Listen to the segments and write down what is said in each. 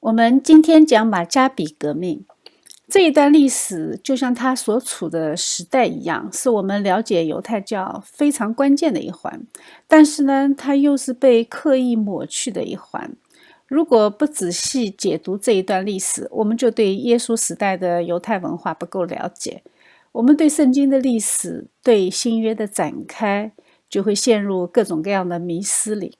我们今天讲马加比革命这一段历史，就像它所处的时代一样，是我们了解犹太教非常关键的一环。但是呢，它又是被刻意抹去的一环。如果不仔细解读这一段历史，我们就对耶稣时代的犹太文化不够了解。我们对圣经的历史、对新约的展开，就会陷入各种各样的迷思里。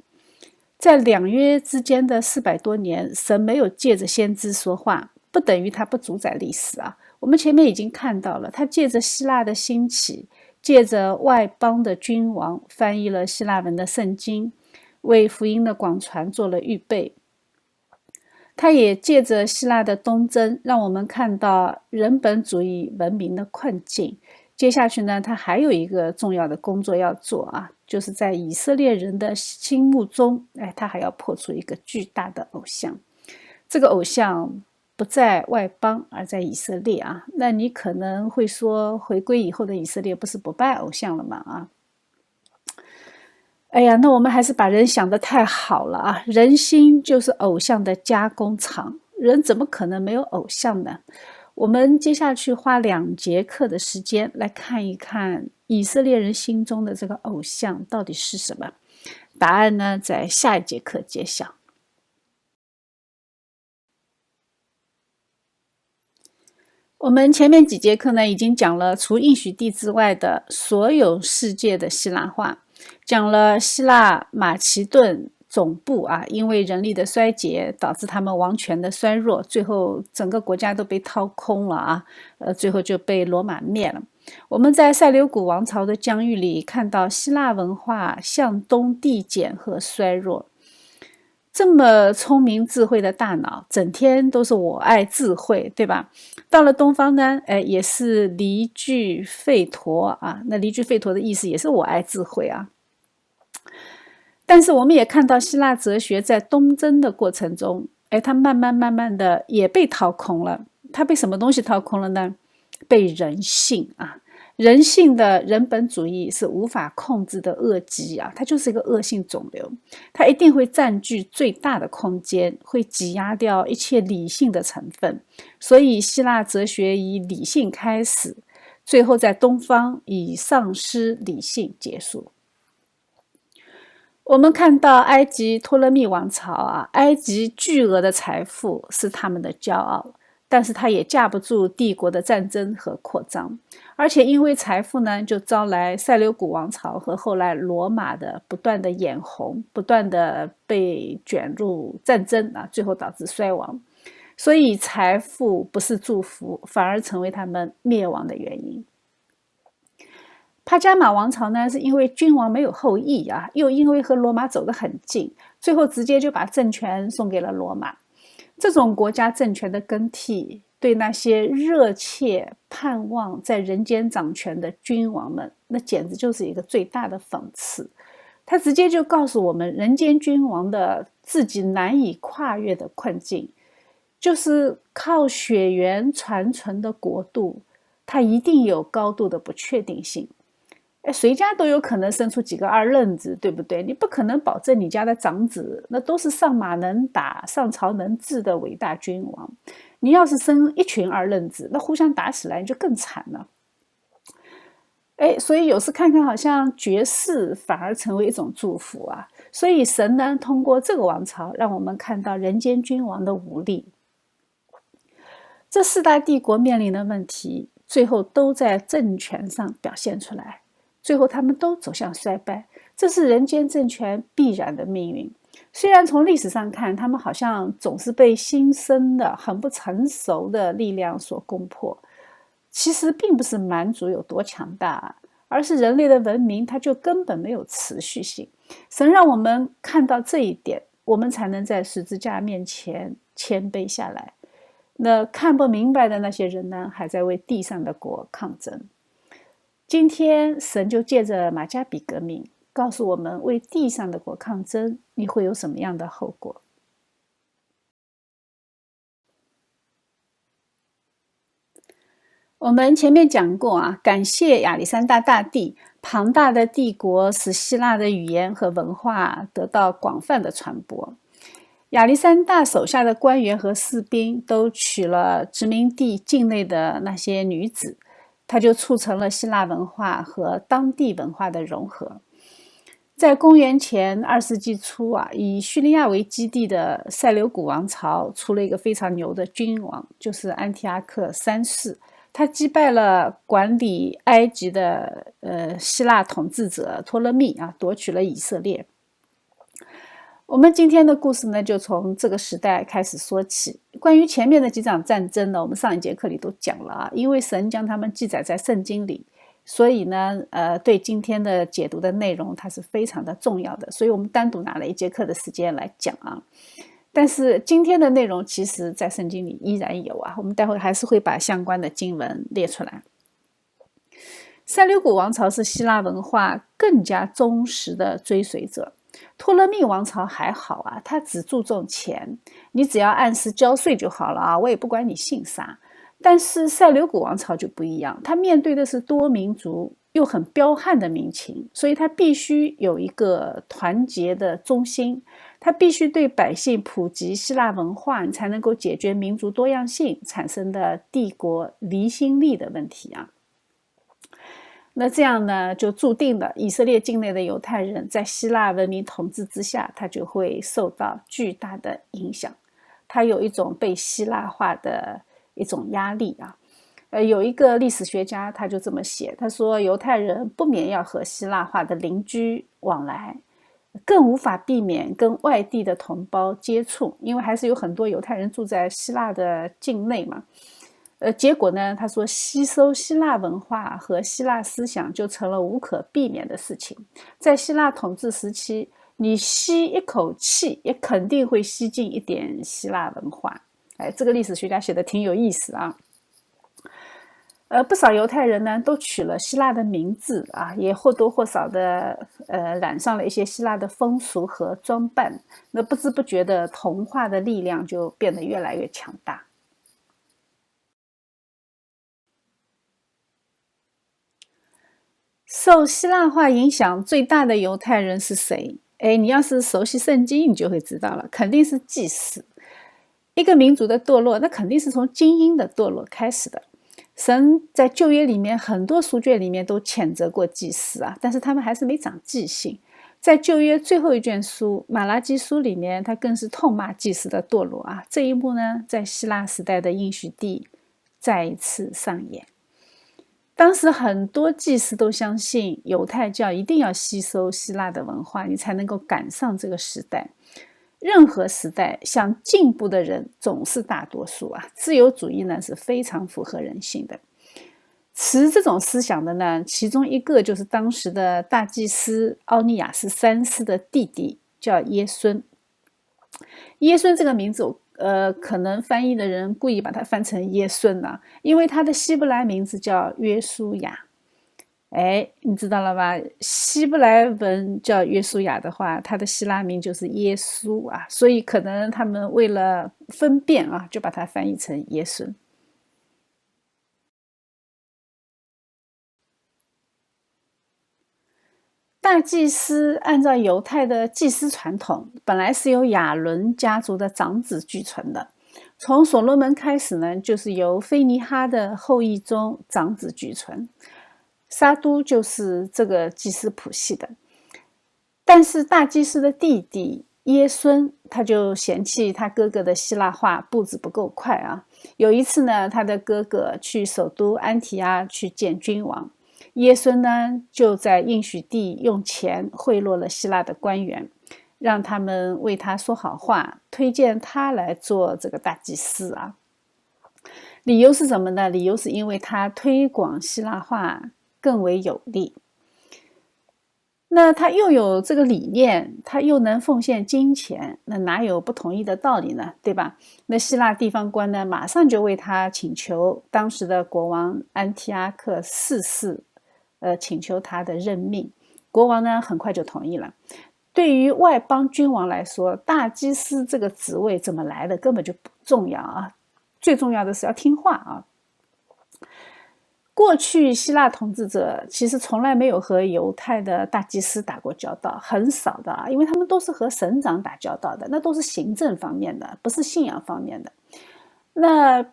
在两约之间的400多年，神没有借着先知说话，不等于他不主宰历史啊。我们前面已经看到了，他借着希腊的兴起，借着外邦的君王翻译了希腊文的圣经，为福音的广传做了预备。他也借着希腊的东征，让我们看到人本主义文明的困境。接下去呢，他还有一个重要的工作要做啊，就是在以色列人的心目中，他还要破除一个巨大的偶像。这个偶像不在外邦，而在以色列啊。那你可能会说，回归以后的以色列不是不拜偶像了吗？啊？哎呀，那我们还是把人想得太好了啊！人心就是偶像的加工厂，人怎么可能没有偶像呢？我们接下去花2节课的时间来看一看以色列人心中的这个偶像到底是什么。答案呢，在下一节课揭晓。我们前面几节课呢，已经讲了除应许地之外的所有世界的希腊化，讲了希腊马其顿总部啊，因为人力的衰竭导致他们王权的衰弱，最后整个国家都被掏空了啊，最后就被罗马灭了。我们在塞琉古王朝的疆域里看到希腊文化向东递减和衰弱。这么聪明智慧的大脑，整天都是我爱智慧，对吧？到了东方呢，也是离句吠陀啊。那离句吠陀的意思也是我爱智慧啊。但是我们也看到希腊哲学在东征的过程中，它慢慢的也被掏空了。它被什么东西掏空了呢？被人性啊。人性的人本主义是无法控制的恶疾啊，它就是一个恶性肿瘤，它一定会占据最大的空间，会挤压掉一切理性的成分。所以希腊哲学以理性开始，最后在东方以丧失理性结束。我们看到埃及托勒密王朝啊，埃及巨额的财富是他们的骄傲，但是他也架不住帝国的战争和扩张，而且因为财富呢，就招来塞琉古王朝和后来罗马的不断的眼红，不断的被卷入战争啊，最后导致衰亡。所以财富不是祝福，反而成为他们灭亡的原因。帕加马王朝呢，是因为君王没有后裔啊，又因为和罗马走得很近，最后直接就把政权送给了罗马。这种国家政权的更替，对那些热切盼望在人间掌权的君王们，那简直就是一个最大的讽刺。他直接就告诉我们，人间君王的自己难以跨越的困境，就是靠血缘传承的国度，它一定有高度的不确定性。谁家都有可能生出几个二愣子，对不对？你不可能保证你家的长子那都是上马能打、上朝能治的伟大君王。你要是生一群二愣子，那互相打起来你就更惨了。所以有时看看好像绝世反而成为一种祝福啊。所以神呢，通过这个王朝让我们看到人间君王的无力。这4大帝国面临的问题，最后都在政权上表现出来。最后他们都走向衰败，这是人间政权必然的命运。虽然从历史上看，他们好像总是被新生的很不成熟的力量所攻破，其实并不是蛮族有多强大，而是人类的文明它就根本没有持续性。神让我们看到这一点，我们才能在十字架面前谦卑下来。那看不明白的那些人呢，还在为地上的国抗争。今天神就借着马加比革命告诉我们，为地上的国抗争，你会有什么样的后果？我们前面讲过啊，感谢亚历山大大帝，庞大的帝国使希腊的语言和文化得到广泛的传播。亚历山大手下的官员和士兵都娶了殖民地境内的那些女子，它就促成了希腊文化和当地文化的融合。在公元前2世纪初啊，以叙利亚为基地的塞琉古王朝出了一个非常牛的君王，就是安提阿克三世。他击败了管理埃及的希腊统治者托勒密啊，夺取了以色列。我们今天的故事呢，就从这个时代开始说起。关于前面的几场战争呢，我们上一节课里都讲了啊，因为神将它们记载在圣经里，所以呢，对今天的解读的内容，它是非常的重要的，所以我们单独拿了一节课的时间来讲啊。但是今天的内容其实在圣经里依然有啊，我们待会还是会把相关的经文列出来。塞琉古王朝是希腊文化更加忠实的追随者，托勒密王朝还好啊，他只注重钱，你只要按时交税就好了啊，我也不管你姓啥。但是塞琉古王朝就不一样，他面对的是多民族又很彪悍的民情，所以他必须有一个团结的中心，他必须对百姓普及希腊文化，你才能够解决民族多样性产生的帝国离心力的问题啊。那这样呢，就注定了以色列境内的犹太人在希腊文明统治之下，他就会受到巨大的影响，他有一种被希腊化的一种压力啊。有一个历史学家他就这么写，他说犹太人不免要和希腊化的邻居往来，更无法避免跟外地的同胞接触，因为还是有很多犹太人住在希腊的境内嘛。结果呢，他说吸收希腊文化和希腊思想就成了无可避免的事情。在希腊统治时期，你吸一口气也肯定会吸进一点希腊文化。这个历史学家写的挺有意思啊。不少犹太人呢都取了希腊的名字啊，也或多或少的染上了一些希腊的风俗和装扮。那不知不觉的，同化的力量就变得越来越强大。受希腊化影响最大的犹太人是谁？你要是熟悉圣经，你就会知道了，肯定是祭司。一个民族的堕落，那肯定是从精英的堕落开始的。神在旧约里面很多书卷里面都谴责过祭司啊，但是他们还是没长记性。在旧约最后一卷书马拉基书里面，他更是痛骂祭司的堕落啊。这一幕呢，在希腊时代的应许地再一次上演。当时很多祭司都相信犹太教一定要吸收希腊的文化，你才能够赶上这个时代。任何时代想进步的人总是大多数啊，自由主义呢是非常符合人性的。持这种思想的呢，其中一个就是当时的大祭司奥尼亚斯三世的弟弟，叫耶孙。耶孙这个名字可能翻译的人故意把它翻成耶孙啊，因为他的希伯来名字叫约书亚。你知道了吧？希伯来文叫约书亚的话，他的希腊名就是耶稣啊，所以可能他们为了分辨啊，就把它翻译成耶孙。大祭司按照犹太的祭司传统，本来是由亚伦家族的长子继承的。从所罗门开始呢，就是由菲尼哈的后裔中长子继承。沙都就是这个祭司谱系的。但是大祭司的弟弟耶孙，他就嫌弃他哥哥的希腊化步子不够快啊。有一次呢，他的哥哥去首都安提阿去见君王，耶孙呢就在应许地用钱贿赂了希腊的官员，让他们为他说好话，推荐他来做这个大祭司啊。理由是什么呢？理由是因为他推广希腊化更为有利。那他又有这个理念，他又能奉献金钱，那哪有不同意的道理呢？对吧？那希腊地方官呢，马上就为他请求当时的国王安提阿克四世，请求他的任命。国王呢，很快就同意了。对于外邦君王来说，大祭司这个职位怎么来的根本就不重要啊，最重要的是要听话啊。过去希腊统治者其实从来没有和犹太的大祭司打过交道，很少的啊，因为他们都是和省长打交道的，那都是行政方面的，不是信仰方面的。那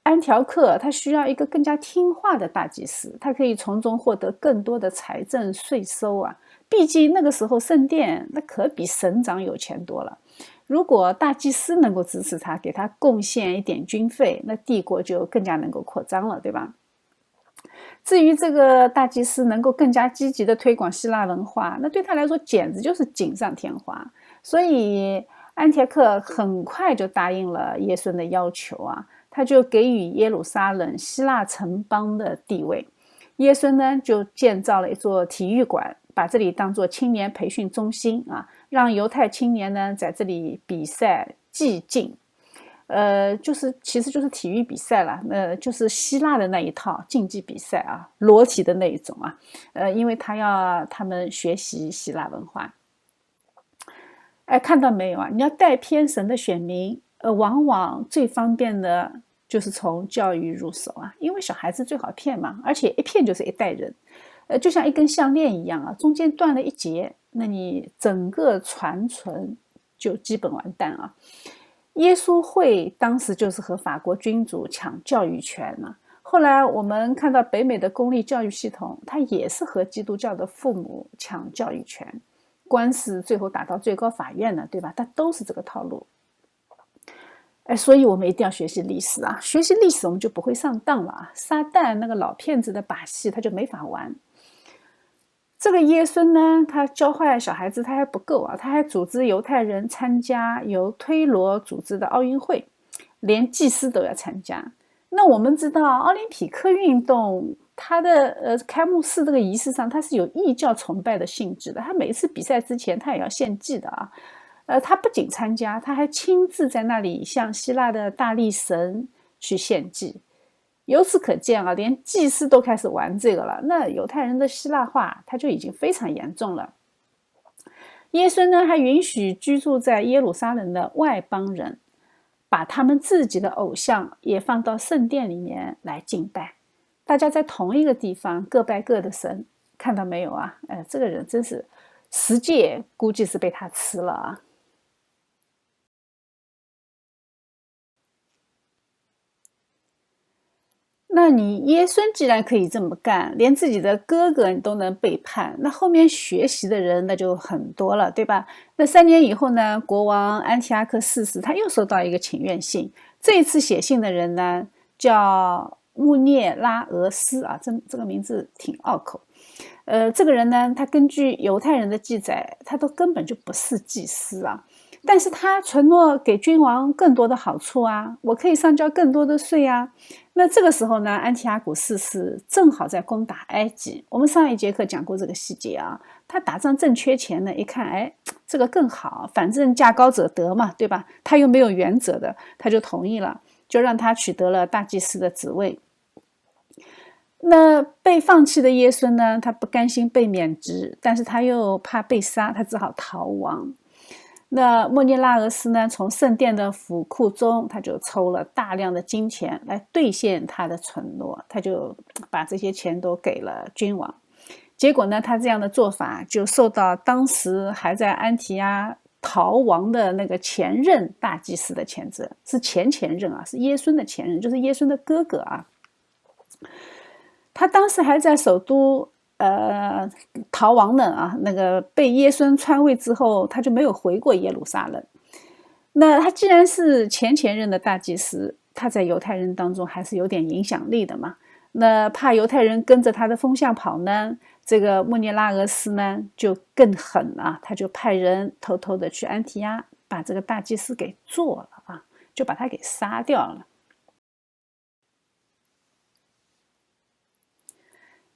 安条克他需要一个更加听话的大祭司，他可以从中获得更多的财政税收啊。毕竟那个时候圣殿那可比省长有钱多了。如果大祭司能够支持他，给他贡献一点军费，那帝国就更加能够扩张了，对吧？至于这个大祭司能够更加积极的推广希腊文化，那对他来说简直就是锦上添花。所以安提克很快就答应了耶孙的要求啊，他就给予耶路撒冷希腊城邦的地位。耶孙呢就建造了一座体育馆，把这里当作青年培训中心啊，让犹太青年呢在这里比赛技竞。其实就是体育比赛了，就是希腊的那一套竞技比赛啊，裸体的那一种啊，因为他们学习希腊文化。看到没有啊？你要带偏神的选民，往往最方便的就是从教育入手啊，因为小孩子最好骗嘛，而且一骗就是一代人，就像一根项链一样啊，中间断了一节，那你整个传承就基本完蛋啊。耶稣会当时就是和法国君主抢教育权呢。后来我们看到北美的公立教育系统，它也是和基督教的父母抢教育权，官司最后打到最高法院了，对吧？它都是这个套路。所以我们一定要学习历史啊！学习历史我们就不会上当了啊！撒旦那个老骗子的把戏他就没法玩。这个耶孙呢，他教坏小孩子他还不够啊，他还组织犹太人参加由推罗组织的奥运会，连祭司都要参加。那我们知道奥林匹克运动它的开幕式这个仪式上，它是有异教崇拜的性质的，他每一次比赛之前他也要献祭的啊。他不仅参加，他还亲自在那里向希腊的大力神去献祭。由此可见啊，连祭司都开始玩这个了，那犹太人的希腊化它就已经非常严重了。耶孙呢，还允许居住在耶路撒冷的外邦人把他们自己的偶像也放到圣殿里面来敬拜，大家在同一个地方各拜各的神，看到没有啊？这个人真是十诫估计是被他吃了啊。那你耶孙既然可以这么干，连自己的哥哥你都能背叛，那后面学习的人那就很多了，对吧？那3年以后呢，国王安提阿克四世他又收到一个请愿信，这一次写信的人呢叫穆涅拉俄斯啊，这个名字挺拗口。这个人呢，他根据犹太人的记载，他都根本就不是祭司啊。但是他承诺给君王更多的好处啊，我可以上交更多的税啊。那这个时候呢，安提阿古四世正好在攻打埃及。我们上一节课讲过这个细节啊，他打仗正缺钱呢，一看，这个更好，反正价高者得嘛，对吧？他又没有原则的，他就同意了，就让他取得了大祭司的职位。那被放弃的耶孙呢，他不甘心被免职，但是他又怕被杀，他只好逃亡。那莫涅拉俄斯呢，从圣殿的府库中，他就抽了大量的金钱来兑现他的承诺，他就把这些钱都给了君王。结果呢，他这样的做法就受到当时还在安提阿逃亡的那个前任大祭司的谴责，是前任啊，是耶孙的前任，就是耶孙的哥哥啊。他当时还在首都逃亡呢啊，那个被耶孙篡位之后，他就没有回过耶路撒冷。那他既然是前任的大祭司，他在犹太人当中还是有点影响力的嘛。那怕犹太人跟着他的风向跑呢，这个穆涅拉俄斯呢就更狠啊，他就派人偷偷的去安提阿，把这个大祭司给做了啊，就把他给杀掉了。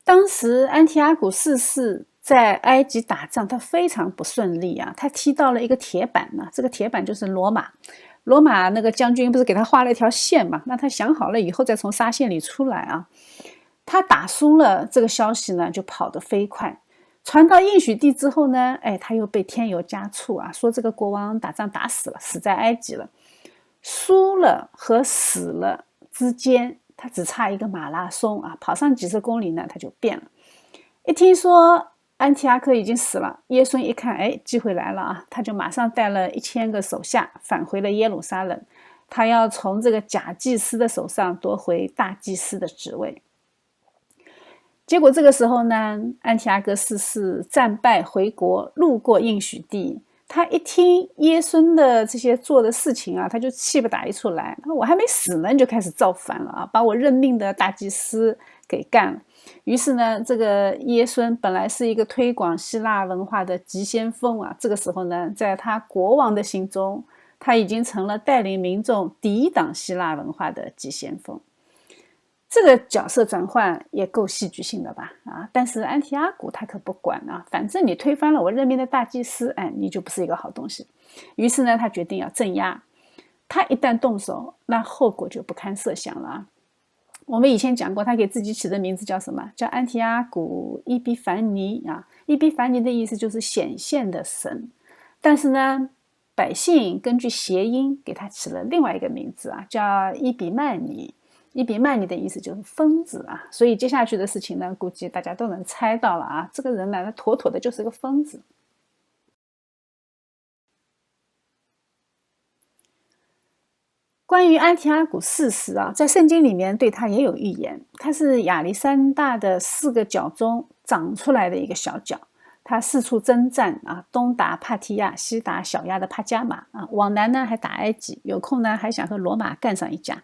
当时安提阿古四世在埃及打仗，他非常不顺利啊，他踢到了一个铁板呢，这个铁板就是罗马。罗马那个将军不是给他画了一条线嘛，那他想好了以后再从沙线里出来啊。他打输了，这个消息呢就跑得飞快，传到应许地之后呢，他又被添油加醋啊，说这个国王打仗打死了，死在埃及了。输了和死了之间他只差一个马拉松啊，跑上几十公里呢，他就变了。一听说安提阿克已经死了，耶孙一看，哎，机会来了啊，他就马上带了1000个手下返回了耶路撒冷，他要从这个假祭司的手上夺回大祭司的职位。结果这个时候呢，安提阿哥四世战败回国，路过应许地，他一听耶孙的这些做的事情啊，他就气不打一处来，我还没死呢，你就开始造反了啊，把我任命的大祭司给干了。于是呢，这个耶孙本来是一个推广希腊文化的急先锋啊，这个时候呢，在他国王的心中，他已经成了带领民众抵挡希腊文化的急先锋。这个角色转换也够戏剧性的吧？啊！但是安提阿古他可不管啊，反正你推翻了我任命的大祭司，哎，你就不是一个好东西。于是呢，他决定要镇压。他一旦动手，那后果就不堪设想了啊。我们以前讲过，他给自己起的名字叫什么？叫安提阿古伊比凡尼啊。伊比凡尼的意思就是显现的神。但是呢，百姓根据谐音给他起了另外一个名字啊，叫伊比曼尼。伊比曼尼的意思就是疯子啊，所以接下去的事情呢，估计大家都能猜到了啊。这个人呢，他妥妥的就是个疯子。关于安提阿古四世啊，在圣经里面对他也有预言，他是亚历山大的4个角中长出来的一个小角。他四处征战啊，东打帕提亚，西打小亚的帕加马啊，往南呢还打埃及，有空呢还想和罗马干上一架。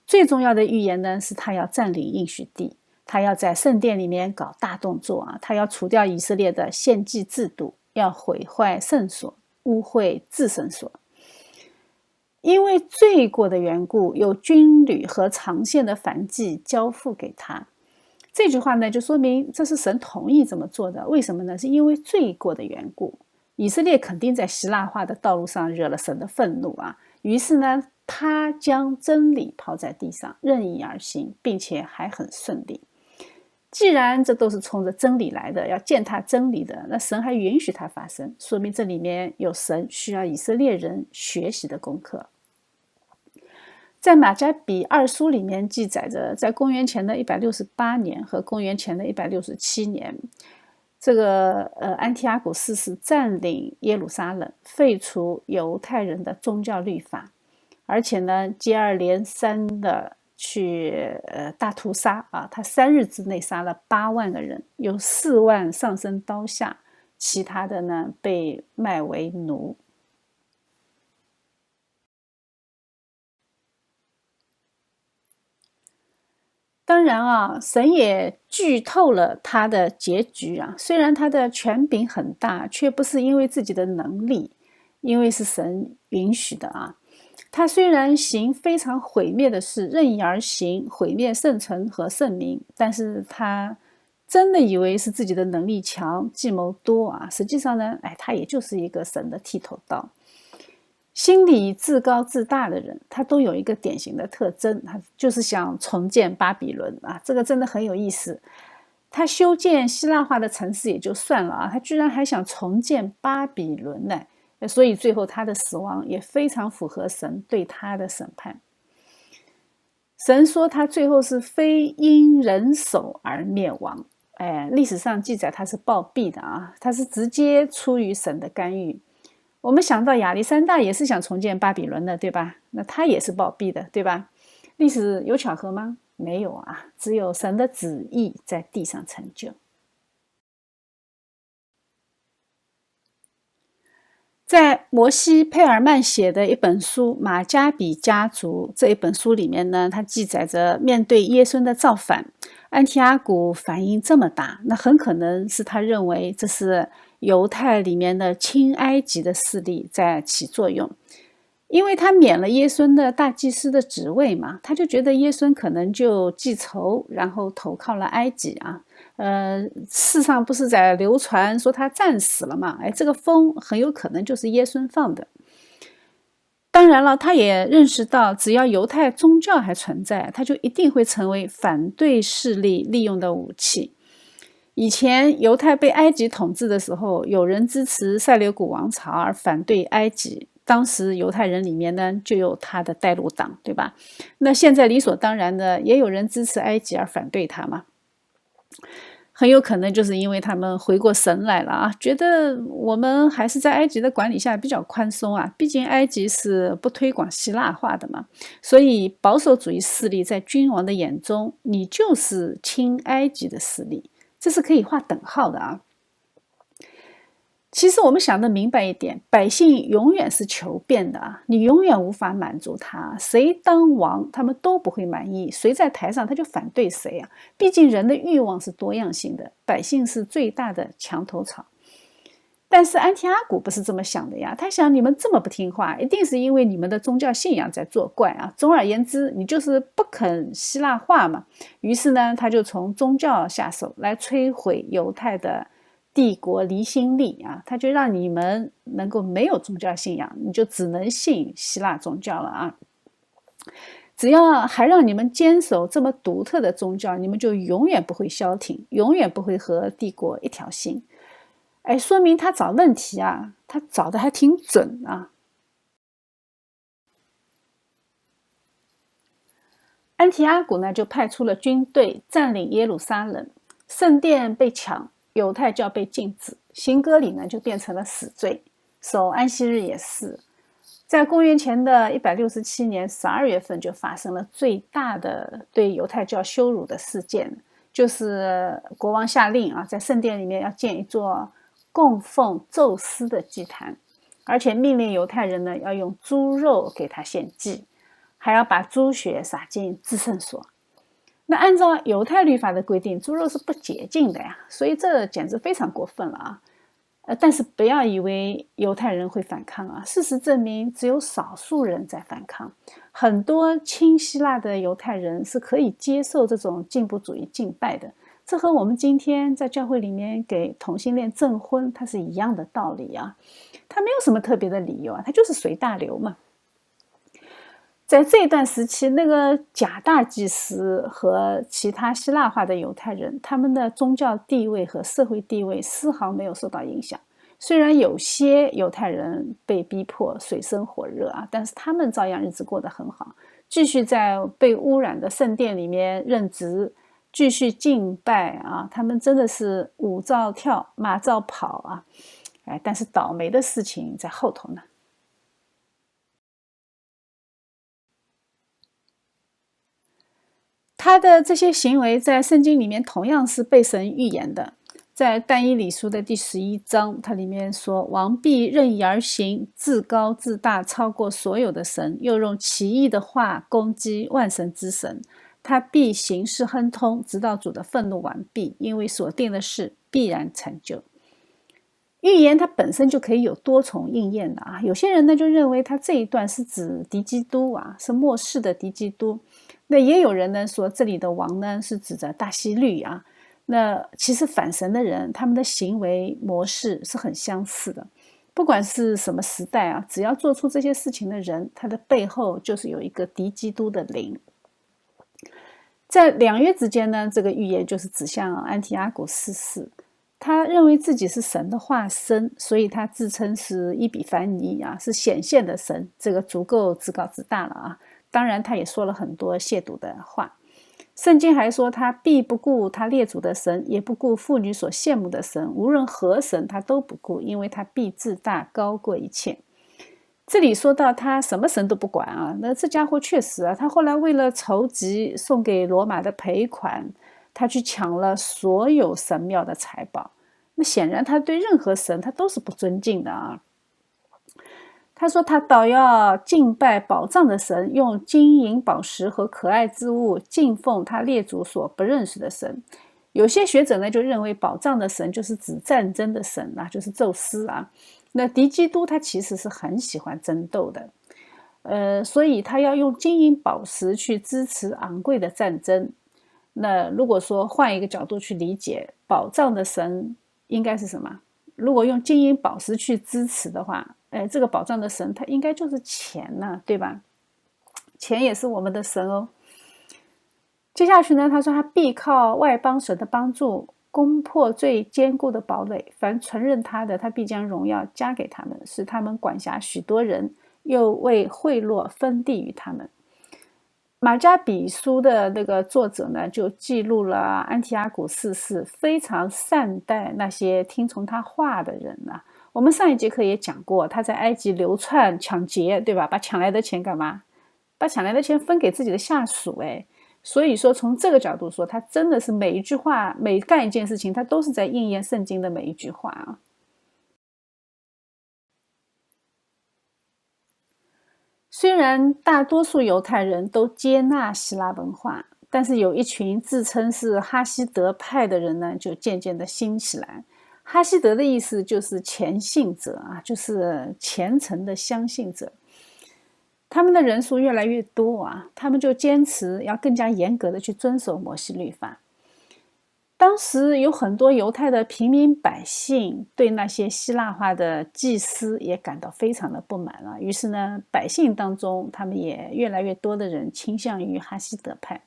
最重要的预言呢，是他要占领应许地，他要在圣殿里面搞大动作啊，他要除掉以色列的献祭制度，要毁坏圣所，污秽至圣所。因为罪过的缘故，有军旅和长线的燔祭交付给他。这句话呢，就说明这是神同意这么做的。为什么呢？是因为罪过的缘故。以色列肯定在希腊化的道路上惹了神的愤怒啊，于是呢，他将真理抛在地上，任意而行，并且还很顺利。既然这都是冲着真理来的，要践踏真理的，那神还允许它发生，说明这里面有神需要以色列人学习的功课。在马加比2书里面记载着，在公元前的168年和公元前的167年，这个安提阿古四世占领耶路撒冷，废除犹太人的宗教律法，而且呢，接二连三的去大屠杀啊，他3日之内杀了8万个人，有4万丧生刀下，其他的呢被卖为奴。当然啊，神也剧透了他的结局啊。虽然他的权柄很大，却不是因为自己的能力，因为是神允许的啊。他虽然行非常毁灭的事，任意而行，毁灭圣城和圣民，但是他真的以为是自己的能力强，计谋多啊。实际上呢，他也就是一个神的剃头刀。心里自高自大的人，他都有一个典型的特征，他就是想重建巴比伦啊，这个真的很有意思。他修建希腊化的城市也就算了啊，他居然还想重建巴比伦呢，所以最后他的死亡也非常符合神对他的审判。神说他最后是非因人手而灭亡，历史上记载他是暴毙的啊，他是直接出于神的干预。我们想到亚历山大也是想重建巴比伦的，对吧？那他也是暴毙的，对吧？历史有巧合吗？没有啊，只有神的旨意在地上成就。在摩西·佩尔曼写的一本书《马加比家族》这一本书里面呢，他记载着面对耶孙的造反，安提阿古反应这么大，那很可能是他认为这是犹太里面的亲埃及的势力在起作用。因为他免了耶孙的大祭司的职位嘛，他就觉得耶孙可能就记仇，然后投靠了埃及啊。世上不是在流传说他战死了嘛？这个风很有可能就是耶孙放的。当然了，他也认识到，只要犹太宗教还存在，他就一定会成为反对势力利用的武器。以前犹太被埃及统治的时候，有人支持塞琉古王朝而反对埃及，当时犹太人里面呢就有他的带路党，对吧？那现在理所当然的也有人支持埃及而反对他嘛。很有可能就是因为他们回过神来了啊，觉得我们还是在埃及的管理下比较宽松啊，毕竟埃及是不推广希腊化的嘛，所以保守主义势力在君王的眼中，你就是亲埃及的势力，这是可以划等号的啊。其实我们想得明白一点，百姓永远是求变的啊，你永远无法满足他，谁当王他们都不会满意，谁在台上他就反对谁啊。毕竟人的欲望是多样性的，百姓是最大的墙头草。但是安提阿古不是这么想的呀，他想你们这么不听话，一定是因为你们的宗教信仰在作怪啊。总而言之，你就是不肯希腊化嘛。于是呢，他就从宗教下手来摧毁犹太的帝国离心力啊，他就让你们能够没有宗教信仰，你就只能信希腊宗教了啊。只要还让你们坚守这么独特的宗教，你们就永远不会消停，永远不会和帝国一条心。哎，说明他找问题啊，他找的还挺准啊。安提阿古呢，就派出了军队占领耶路撒冷，圣殿被抢，犹太教被禁止，行割礼呢就变成了死罪，守安息日也是。在公元前的167年12月份，就发生了最大的对犹太教羞辱的事件，就是国王下令啊，在圣殿里面要建一座供奉宙斯的祭坛，而且命令犹太人呢要用猪肉给他献祭，还要把猪血洒进至圣所。那按照犹太律法的规定，猪肉是不洁净的呀，所以这简直非常过分了啊！但是不要以为犹太人会反抗啊，事实证明只有少数人在反抗，很多亲希腊的犹太人是可以接受这种进步主义敬拜的，这和我们今天在教会里面给同性恋证婚，它是一样的道理啊，它没有什么特别的理由啊，它就是随大流嘛。在这段时期，那个假大祭司和其他希腊化的犹太人，他们的宗教地位和社会地位丝毫没有受到影响。虽然有些犹太人被逼迫水深火热啊，但是他们照样日子过得很好，继续在被污染的圣殿里面任职，继续敬拜啊。他们真的是舞照跳，马照跑啊！但是倒霉的事情在后头呢。他的这些行为在圣经里面同样是被神预言的，在但以理书的第11章，它里面说，王必任意而行，自高自大，超过所有的神，又用奇异的话攻击万神之神。他必行事亨通，直到主的愤怒完毕，因为所定的事必然成就。预言它本身就可以有多重应验的啊，有些人呢就认为他这一段是指敌基督啊，是末世的敌基督。那也有人呢说这里的王呢是指着大希律啊。那其实反神的人，他们的行为模式是很相似的，不管是什么时代啊，只要做出这些事情的人，他的背后就是有一个敌基督的灵。在2月之间呢，这个预言就是指向安提阿古四世。他认为自己是神的化身，所以他自称是伊比凡尼啊，是显现的神，这个足够自高自大了啊。当然，他也说了很多亵渎的话。圣经还说，他必不顾他列祖的神，也不顾妇女所羡慕的神，无论何神他都不顾，因为他必自大，高过一切。这里说到他什么神都不管啊，那这家伙确实啊，他后来为了筹集送给罗马的赔款，他去抢了所有神庙的财宝。那显然他对任何神他都是不尊敬的啊。他说他倒要敬拜宝藏的神，用金银宝石和可爱之物敬奉他列祖所不认识的神。有些学者呢就认为宝藏的神就是指战争的神啊，就是宙斯啊。那敌基督他其实是很喜欢争斗的，所以他要用金银宝石去支持昂贵的战争。那如果说换一个角度去理解，宝藏的神应该是什么？如果用金银宝石去支持的话，这个宝藏的神他应该就是钱呢，对吧？钱也是我们的神哦。接下去呢，他说他必靠外邦神的帮助，攻破最坚固的堡垒，凡承认他的，他必将荣耀加给他们，使他们管辖许多人，又为贿赂分地于他们。马加比书的那个作者呢，就记录了安提阿古四世非常善待那些听从他话的人啊。我们上一节课也讲过，他在埃及流窜抢劫，对吧？把抢来的钱干嘛？把抢来的钱分给自己的下属，所以说从这个角度说，他真的是每一句话，每干一件事情，他都是在应验圣经的每一句话啊。虽然大多数犹太人都接纳希腊文化，但是有一群自称是哈希德派的人呢，就渐渐的兴起来。哈希德的意思就是虔信者啊，就是虔诚的相信者。他们的人数越来越多啊，他们就坚持要更加严格的去遵守摩西律法。当时有很多犹太的平民百姓对那些希腊化的祭司也感到非常的不满了，于是呢，百姓当中他们也越来越多的人倾向于哈希德派。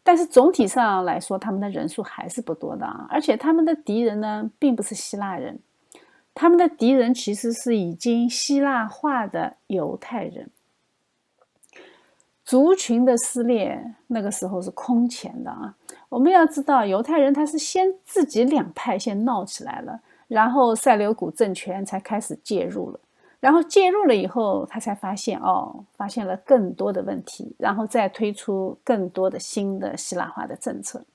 但是总体上来说，他们的人数还是不多的啊，而且他们的敌人呢，并不是希腊人，他们的敌人其实是已经希腊化的犹太人。族群的撕裂那个时候是空前的啊！我们要知道，犹太人他是先自己两派先闹起来了，然后塞琉古政权才开始介入了，然后介入了以后，他才发现发现了更多的问题，然后再推出更多的新的希腊化的政策。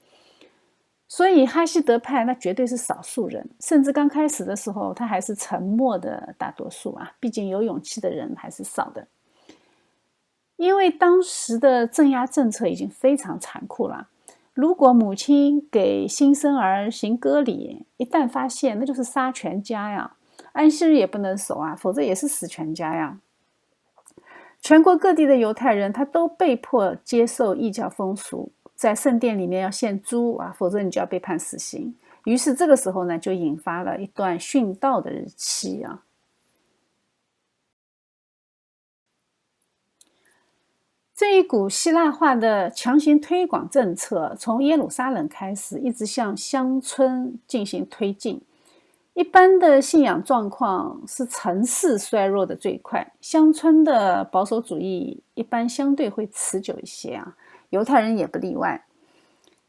所以哈希德派那绝对是少数人，甚至刚开始的时候，他还是沉默的大多数啊，毕竟有勇气的人还是少的。因为当时的镇压政策已经非常残酷了，如果母亲给新生儿行割礼，一旦发现，那就是杀全家呀，安息日也不能守啊，否则也是死全家呀。全国各地的犹太人他都被迫接受异教风俗，在圣殿里面要献猪啊，否则你就要被判死刑。于是这个时候呢，就引发了一段殉道的日期啊。这一股希腊化的强行推广政策，从耶路撒冷开始，一直向乡村进行推进。一般的信仰状况是城市衰弱的最快，乡村的保守主义一般相对会持久一些啊。犹太人也不例外。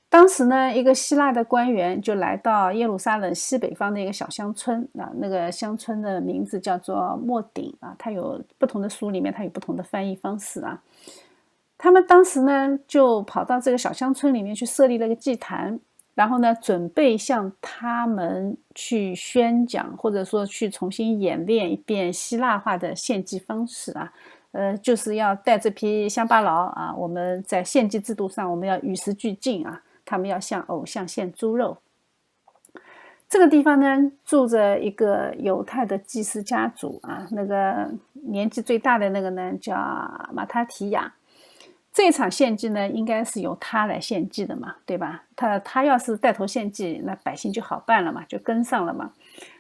当时呢，一个希腊的官员就来到耶路撒冷西北方的一个小乡村啊，那个乡村的名字叫做莫顶啊，它有不同的书里面它有不同的翻译方式啊。他们当时呢，就跑到这个小乡村里面去设立了个祭坛，然后呢，准备向他们去宣讲，或者说去重新演练一遍希腊化的献祭方式啊。就是要带这批乡巴佬啊，我们在献祭制度上，我们要与时俱进啊。他们要向偶像献猪肉。这个地方呢，住着一个犹太的祭司家族啊，那个年纪最大的那个呢，叫马他提亚。这场献祭呢，应该是由他来献祭的嘛，对吧？他要是带头献祭，那百姓就好办了嘛，就跟上了嘛。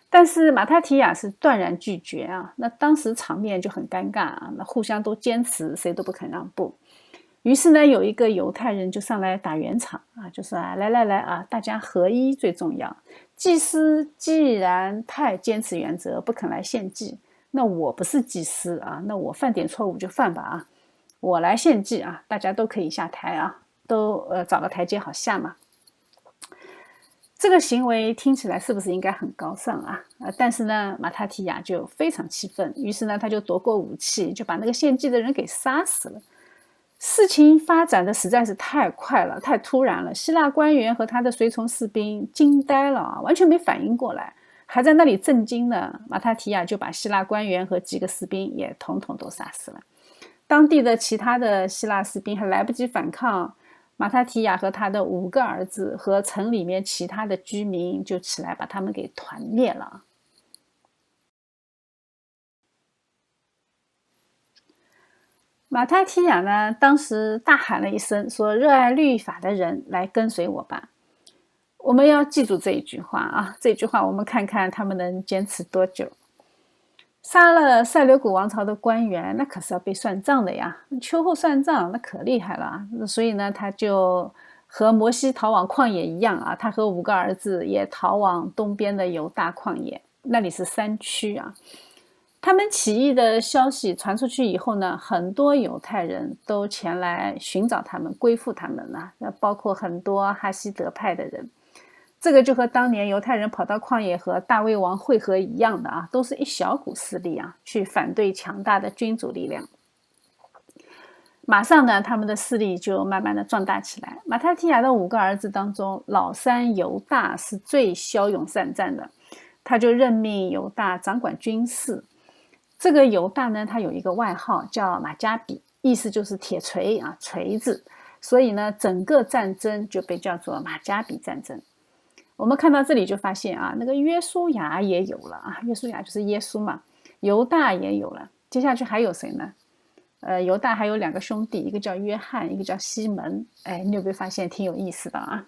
但是马他提亚是断然拒绝啊，那当时场面就很尴尬啊，那互相都坚持，谁都不肯让步。于是呢，有一个犹太人就上来打圆场啊，就说来啊，大家合一最重要。祭司既然太坚持原则，不肯来献祭，那我不是祭司啊，那我犯点错误就犯吧啊。我来献祭啊，大家都可以下台啊，都找个台阶好下嘛。这个行为听起来是不是应该很高尚啊？但是呢，马他提亚就非常气愤，于是呢，他就夺过武器，就把那个献祭的人给杀死了。事情发展的实在是太快了，太突然了。希腊官员和他的随从士兵惊呆了啊，完全没反应过来，还在那里震惊呢。马他提亚就把希腊官员和几个士兵也统统都杀死了。当地的其他的希腊士兵还来不及反抗，马他提亚和他的5个儿子和城里面其他的居民就起来把他们给团灭了。马他提亚呢，当时大喊了一声，说：“热爱律法的人，来跟随我吧。”我们要记住这一句话啊！这句话我们看看他们能坚持多久。杀了塞琉古王朝的官员，那可是要被算账的呀。秋后算账，那可厉害了。所以呢，他就和摩西逃往旷野一样啊，他和5个儿子也逃往东边的犹大旷野，那里是山区啊。他们起义的消息传出去以后呢，很多犹太人都前来寻找他们，归附他们了，包括很多哈希德派的人。这个就和当年犹太人跑到旷野和大卫王会合一样的啊，都是一小股势力啊，去反对强大的君主力量。马上呢，他们的势力就慢慢的壮大起来。马太提亚的5个儿子当中，老三犹大是最骁勇善战的，他就任命犹大掌管军事。这个犹大呢，他有一个外号叫马加比，意思就是铁锤啊，锤子。所以呢，整个战争就被叫做马加比战争。我们看到这里就发现啊，那个约书亚也有了啊，约书亚就是耶稣嘛，犹大也有了。接下去还有谁呢？犹大还有2个兄弟，一个叫约翰，一个叫西门。哎，你有没有发现挺有意思的啊？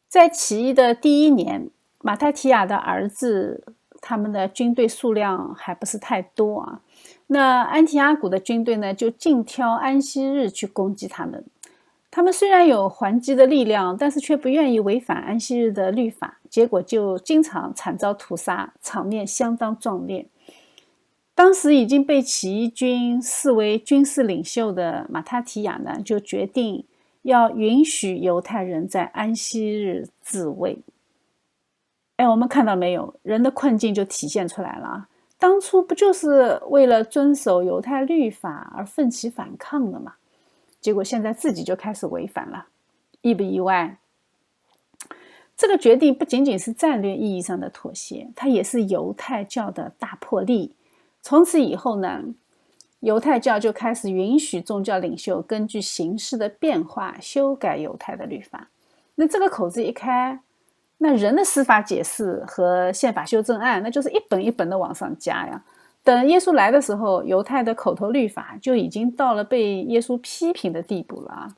在起义的第1年，马太提亚的儿子他们的军队数量还不是太多啊。那安提阿古的军队呢，就尽挑安息日去攻击他们。他们虽然有还击的力量，但是却不愿意违反安息日的律法，结果就经常惨遭屠杀，场面相当壮烈。当时已经被起义军视为军事领袖的马他提亚呢，就决定要允许犹太人在安息日自卫。哎，我们看到没有，人的困境就体现出来了。当初不就是为了遵守犹太律法而奋起反抗的吗？结果现在自己就开始违反了，意不意外？这个决定不仅仅是战略意义上的妥协，它也是犹太教的大破例。从此以后呢，犹太教就开始允许宗教领袖根据形势的变化修改犹太的律法。那这个口子一开，那人的司法解释和宪法修正案，那就是一本一本的往上加呀。等耶稣来的时候，犹太的口头律法就已经到了被耶稣批评的地步了啊。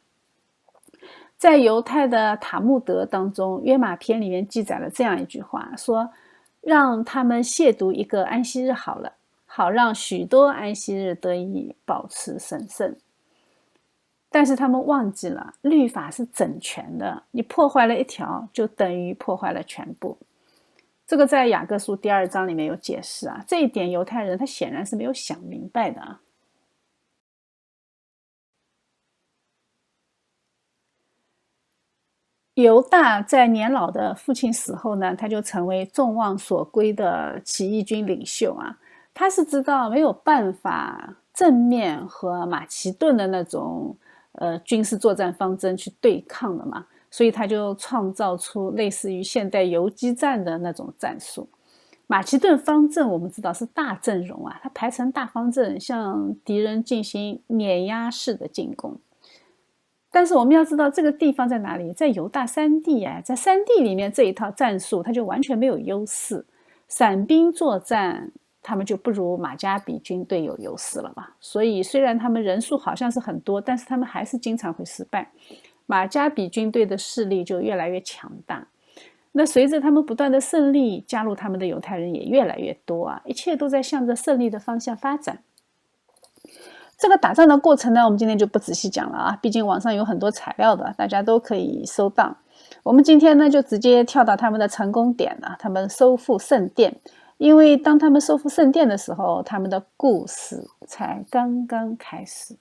在犹太的塔木德当中，约马篇里面记载了这样一句话，说让他们亵渎一个安息日好了，好让许多安息日得以保持神圣。但是他们忘记了，律法是整全的，你破坏了一条，就等于破坏了全部。这个在雅各书第2章里面有解释啊，这一点犹太人他显然是没有想明白的啊。犹大在年老的父亲死后呢，他就成为众望所归的起义军领袖啊。他是知道没有办法正面和马其顿的那种军事作战方针去对抗的嘛，所以他就创造出类似于现代游击战的那种战术。马其顿方阵我们知道是大阵容啊，它排成大方阵，向敌人进行碾压式的进攻。但是我们要知道这个地方在哪里，在犹大山地啊，在山地里面这一套战术它就完全没有优势，散兵作战他们就不如马加比军队有优势了嘛。所以虽然他们人数好像是很多，但是他们还是经常会失败。马加比军队的势力就越来越强大。那随着他们不断的胜利，加入他们的犹太人也越来越多啊，一切都在向着胜利的方向发展。这个打仗的过程呢，我们今天就不仔细讲了啊，毕竟网上有很多材料的，大家都可以搜到。我们今天呢，就直接跳到他们的成功点了，他们收复圣殿。因为当他们收复圣殿的时候，他们的故事才刚刚开始。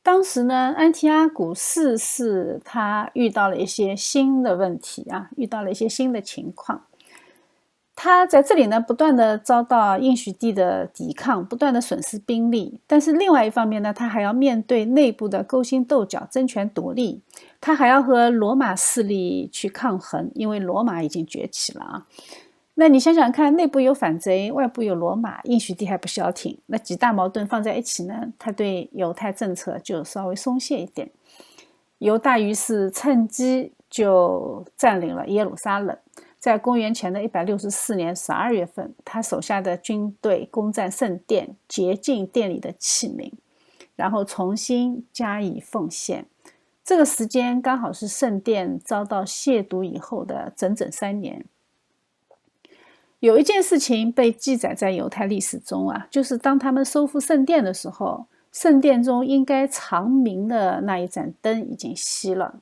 当时呢，安提阿古四世他遇到了一些新的问题啊，遇到了一些新的情况。他在这里呢，不断的遭到应许地的抵抗，不断的损失兵力。但是另外一方面呢，他还要面对内部的勾心斗角、争权夺利。他还要和罗马势力去抗衡，因为罗马已经崛起了啊。那你想想看，内部有反贼，外部有罗马，应许地还不消停，那几大矛盾放在一起呢，他对犹太政策就稍微松懈一点。犹大于是趁机就占领了耶路撒冷。在公元前的164年12月份，他手下的军队攻占圣殿，洁净殿里的器皿，然后重新加以奉献。这个时间刚好是圣殿遭到亵渎以后的整整3年。有一件事情被记载在犹太历史中啊，就是当他们收复圣殿的时候，圣殿中应该长明的那一盏灯已经熄了。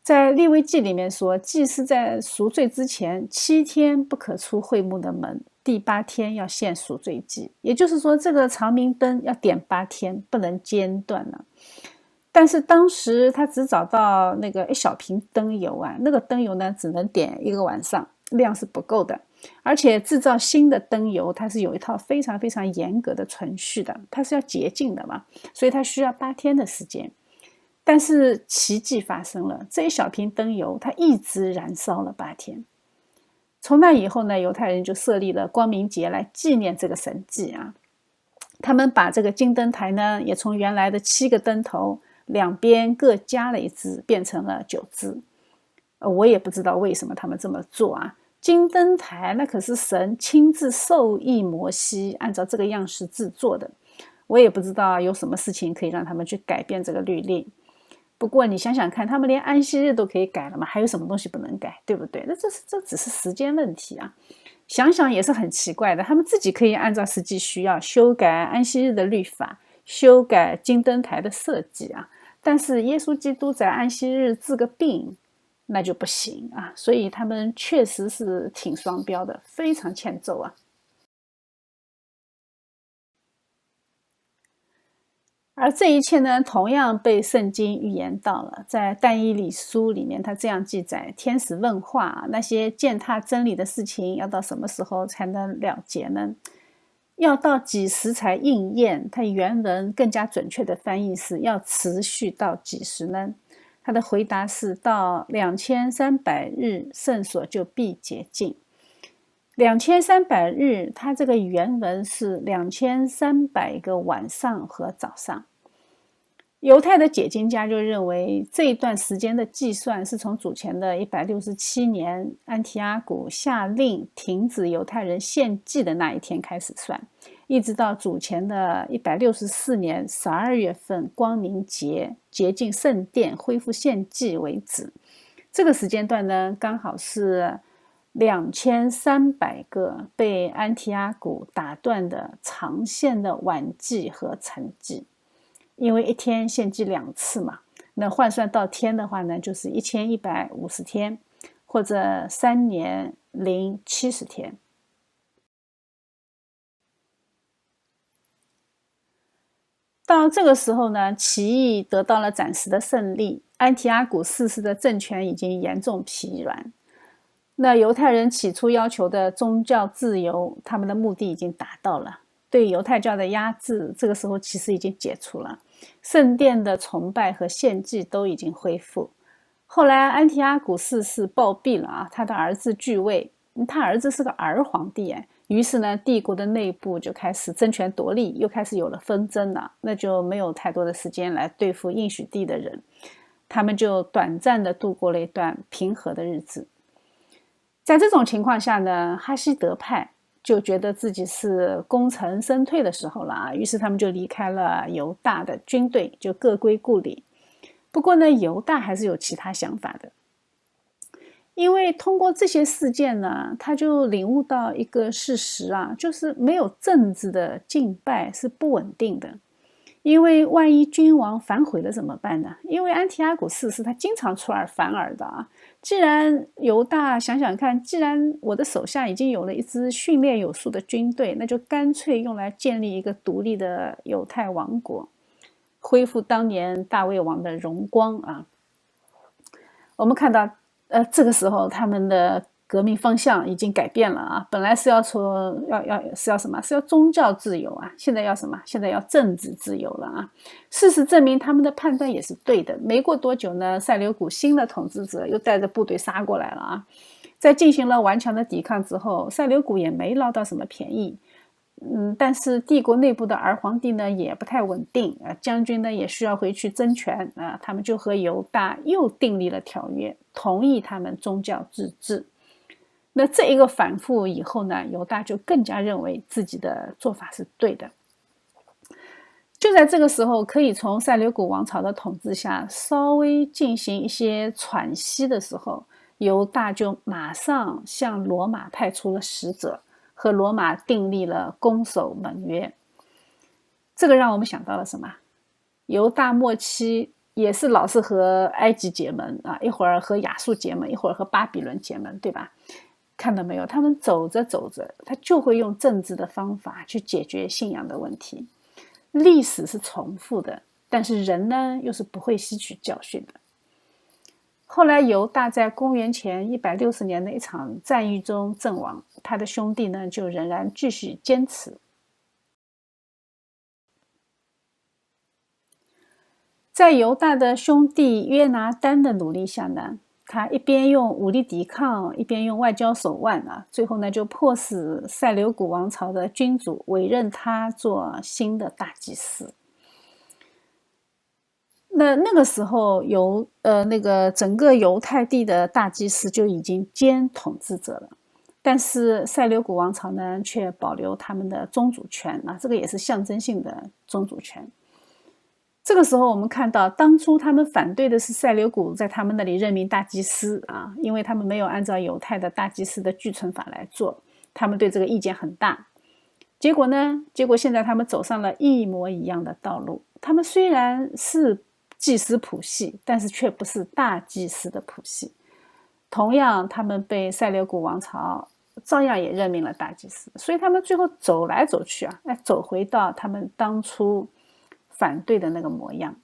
在利未记里面说，祭司在赎罪之前7天不可出会幕的门，第8天要献赎罪祭。也就是说，这个长明灯要点8天，不能间断了。但是当时他只找到那个1小瓶灯油啊，那个灯油呢只能点1个晚上，量是不够的。而且制造新的灯油，它是有一套非常非常严格的程序的，它是要洁净的嘛，所以它需要8天的时间。但是奇迹发生了，这1小瓶灯油它一直燃烧了8天。从那以后呢，犹太人就设立了光明节来纪念这个神迹啊。他们把这个金灯台呢，也从原来的7个灯头两边各加了1支，变成了9支。我也不知道为什么他们这么做啊。金灯台那可是神亲自授意摩西按照这个样式制作的，我也不知道有什么事情可以让他们去改变这个律例。不过你想想看，他们连安息日都可以改了嘛，还有什么东西不能改，对不对？那这只是时间问题啊。想想也是很奇怪的，他们自己可以按照实际需要修改安息日的律法，修改金灯台的设计啊，但是耶稣基督在安息日治个病，那就不行啊。所以他们确实是挺双标的，非常欠揍啊。而这一切呢，同样被圣经预言到了。在但以理书里面，他这样记载：天使问话，那些践踏真理的事情，要到什么时候才能了结呢？要到几时才应验？它原文更加准确的翻译是要持续到几时呢？他的回答是到2300日，圣所就必洁净。2300日，它这个原文是2300个晚上和早上。犹太的解经家就认为，这一段时间的计算是从主前的167年安提阿古下令停止犹太人献祭的那一天开始算，一直到主前的164年12月份光明节洁净圣殿恢复献祭为止。这个时间段呢，刚好是2300个被安提阿古打断的长线的晚祭和晨祭。因为一天献祭2次嘛，那换算到天的话呢，就是1150天，或者3年零70天。到这个时候呢，起义得到了暂时的胜利，安提阿古四世的政权已经严重疲软。那犹太人起初要求的宗教自由，他们的目的已经达到了。对犹太教的压制，这个时候其实已经解除了，圣殿的崇拜和献祭都已经恢复。后来安提阿古四世暴毙了啊，他的儿子继位，他儿子是个儿皇帝哎，于是呢，帝国的内部就开始争权夺利，又开始有了纷争了，那就没有太多的时间来对付应许地的人，他们就短暂的度过了一段平和的日子。在这种情况下呢，哈希德派就觉得自己是功成身退的时候了啊，于是他们就离开了犹大的军队，就各归故里。不过呢，犹大还是有其他想法的，因为通过这些事件呢，他就领悟到一个事实啊，就是没有政治的敬拜是不稳定的。因为万一君王反悔了怎么办呢？因为安提阿古四世他经常出尔反尔的啊。既然犹大想想看，既然我的手下已经有了一支训练有素的军队，那就干脆用来建立一个独立的犹太王国，恢复当年大卫王的荣光啊。我们看到这个时候他们的革命方向已经改变了啊！本来是要说要什么？是要宗教自由啊！现在要什么？现在要政治自由了啊！事实证明，他们的判断也是对的。没过多久呢，塞琉古新的统治者又带着部队杀过来了啊！在进行了顽强的抵抗之后，塞琉古也没捞到什么便宜。但是帝国内部的儿皇帝呢也不太稳定啊，将军呢也需要回去争权啊，他们就和犹大又订立了条约，同意他们宗教自治。那这一个反复以后呢，犹大就更加认为自己的做法是对的。就在这个时候，可以从塞琉古王朝的统治下稍微进行一些喘息的时候，犹大就马上向罗马派出了使者，和罗马订立了攻守盟约。这个让我们想到了什么？犹大末期也是老是和埃及结盟啊，一会儿和亚述结盟，一会儿和巴比伦结盟，对吧？看到没有？他们走着走着，他就会用政治的方法去解决信仰的问题。历史是重复的，但是人呢，又是不会吸取教训的。后来犹大在公元前160年的一场战役中阵亡，他的兄弟呢就仍然继续坚持。在犹大的兄弟约拿单的努力下呢，他一边用武力抵抗，一边用外交手腕啊，最后呢就迫使塞琉古王朝的君主委任他做新的大祭司。那个时候那个整个犹太地的大祭司就已经兼统治者了，但是塞琉古王朝呢却保留他们的宗主权啊，这个也是象征性的宗主权。这个时候我们看到，当初他们反对的是塞琉古在他们那里任命大祭司啊，因为他们没有按照犹太的大祭司的具存法来做，他们对这个意见很大。结果现在他们走上了一模一样的道路。他们虽然是祭司谱系，但是却不是大祭司的谱系。同样，他们被塞琉古王朝照样也任命了大祭司，所以他们最后走来走去啊，走回到他们当初反对的那个模样。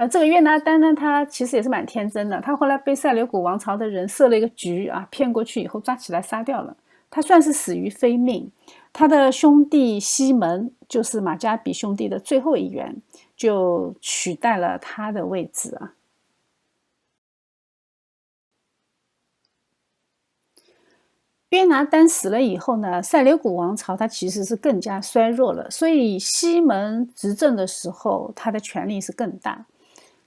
这个约拿单呢，他其实也是蛮天真的，他后来被塞琉古王朝的人设了一个局啊，骗过去以后抓起来杀掉了，他算是死于非命。他的兄弟西门，就是马加比兄弟的最后一员，就取代了他的位置啊。约拿单死了以后呢，塞琉古王朝它其实是更加衰弱了，所以西门执政的时候，他的权力是更大。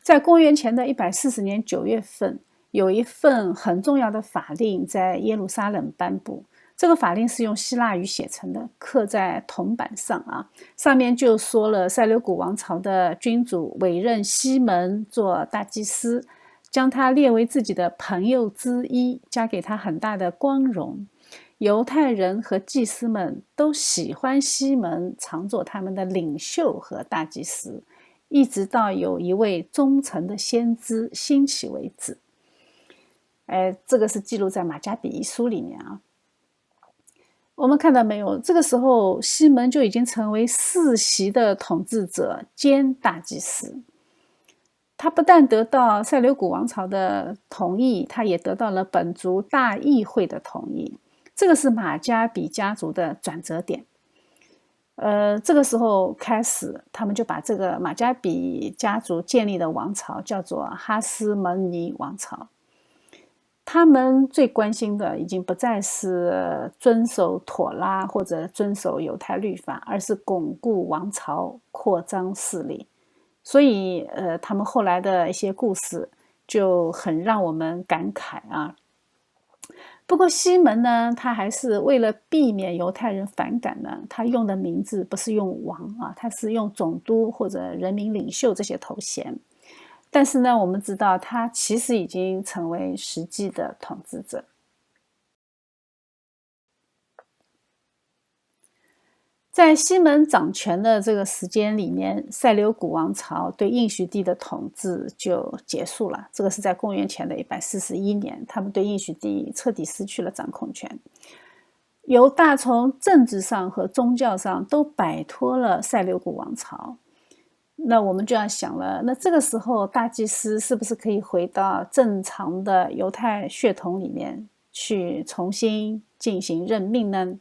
在公元前的140年9月份，有一份很重要的法令在耶路撒冷颁布。这个法令是用希腊语写成的，刻在铜板上啊，上面就说了塞琉古王朝的君主委任西门做大祭司，将他列为自己的朋友之一，加给他很大的光荣。犹太人和祭司们都喜欢西门常做他们的领袖和大祭司，一直到有一位忠诚的先知兴起为止。这个是记录在马加比一书里面啊。我们看到没有？这个时候西门就已经成为世袭的统治者兼大祭司。他不但得到塞琉古王朝的同意，他也得到了本族大议会的同意。这个是马加比家族的转折点。这个时候开始，他们就把这个马加比家族建立的王朝叫做哈斯蒙尼王朝。他们最关心的已经不再是遵守妥拉或者遵守犹太律法，而是巩固王朝、扩张势力。所以他们后来的一些故事就很让我们感慨啊。不过西门呢，他还是为了避免犹太人反感呢，他用的名字不是用王啊，他是用总督或者人民领袖这些头衔。但是呢，我们知道他其实已经成为实际的统治者。在西门掌权的这个时间里面，塞琉古王朝对应许地的统治就结束了。这个是在公元前的141年，他们对应许地彻底失去了掌控权。犹大从政治上和宗教上都摆脱了塞琉古王朝。那我们就要想了，那这个时候大祭司是不是可以回到正常的犹太血统里面去重新进行任命呢？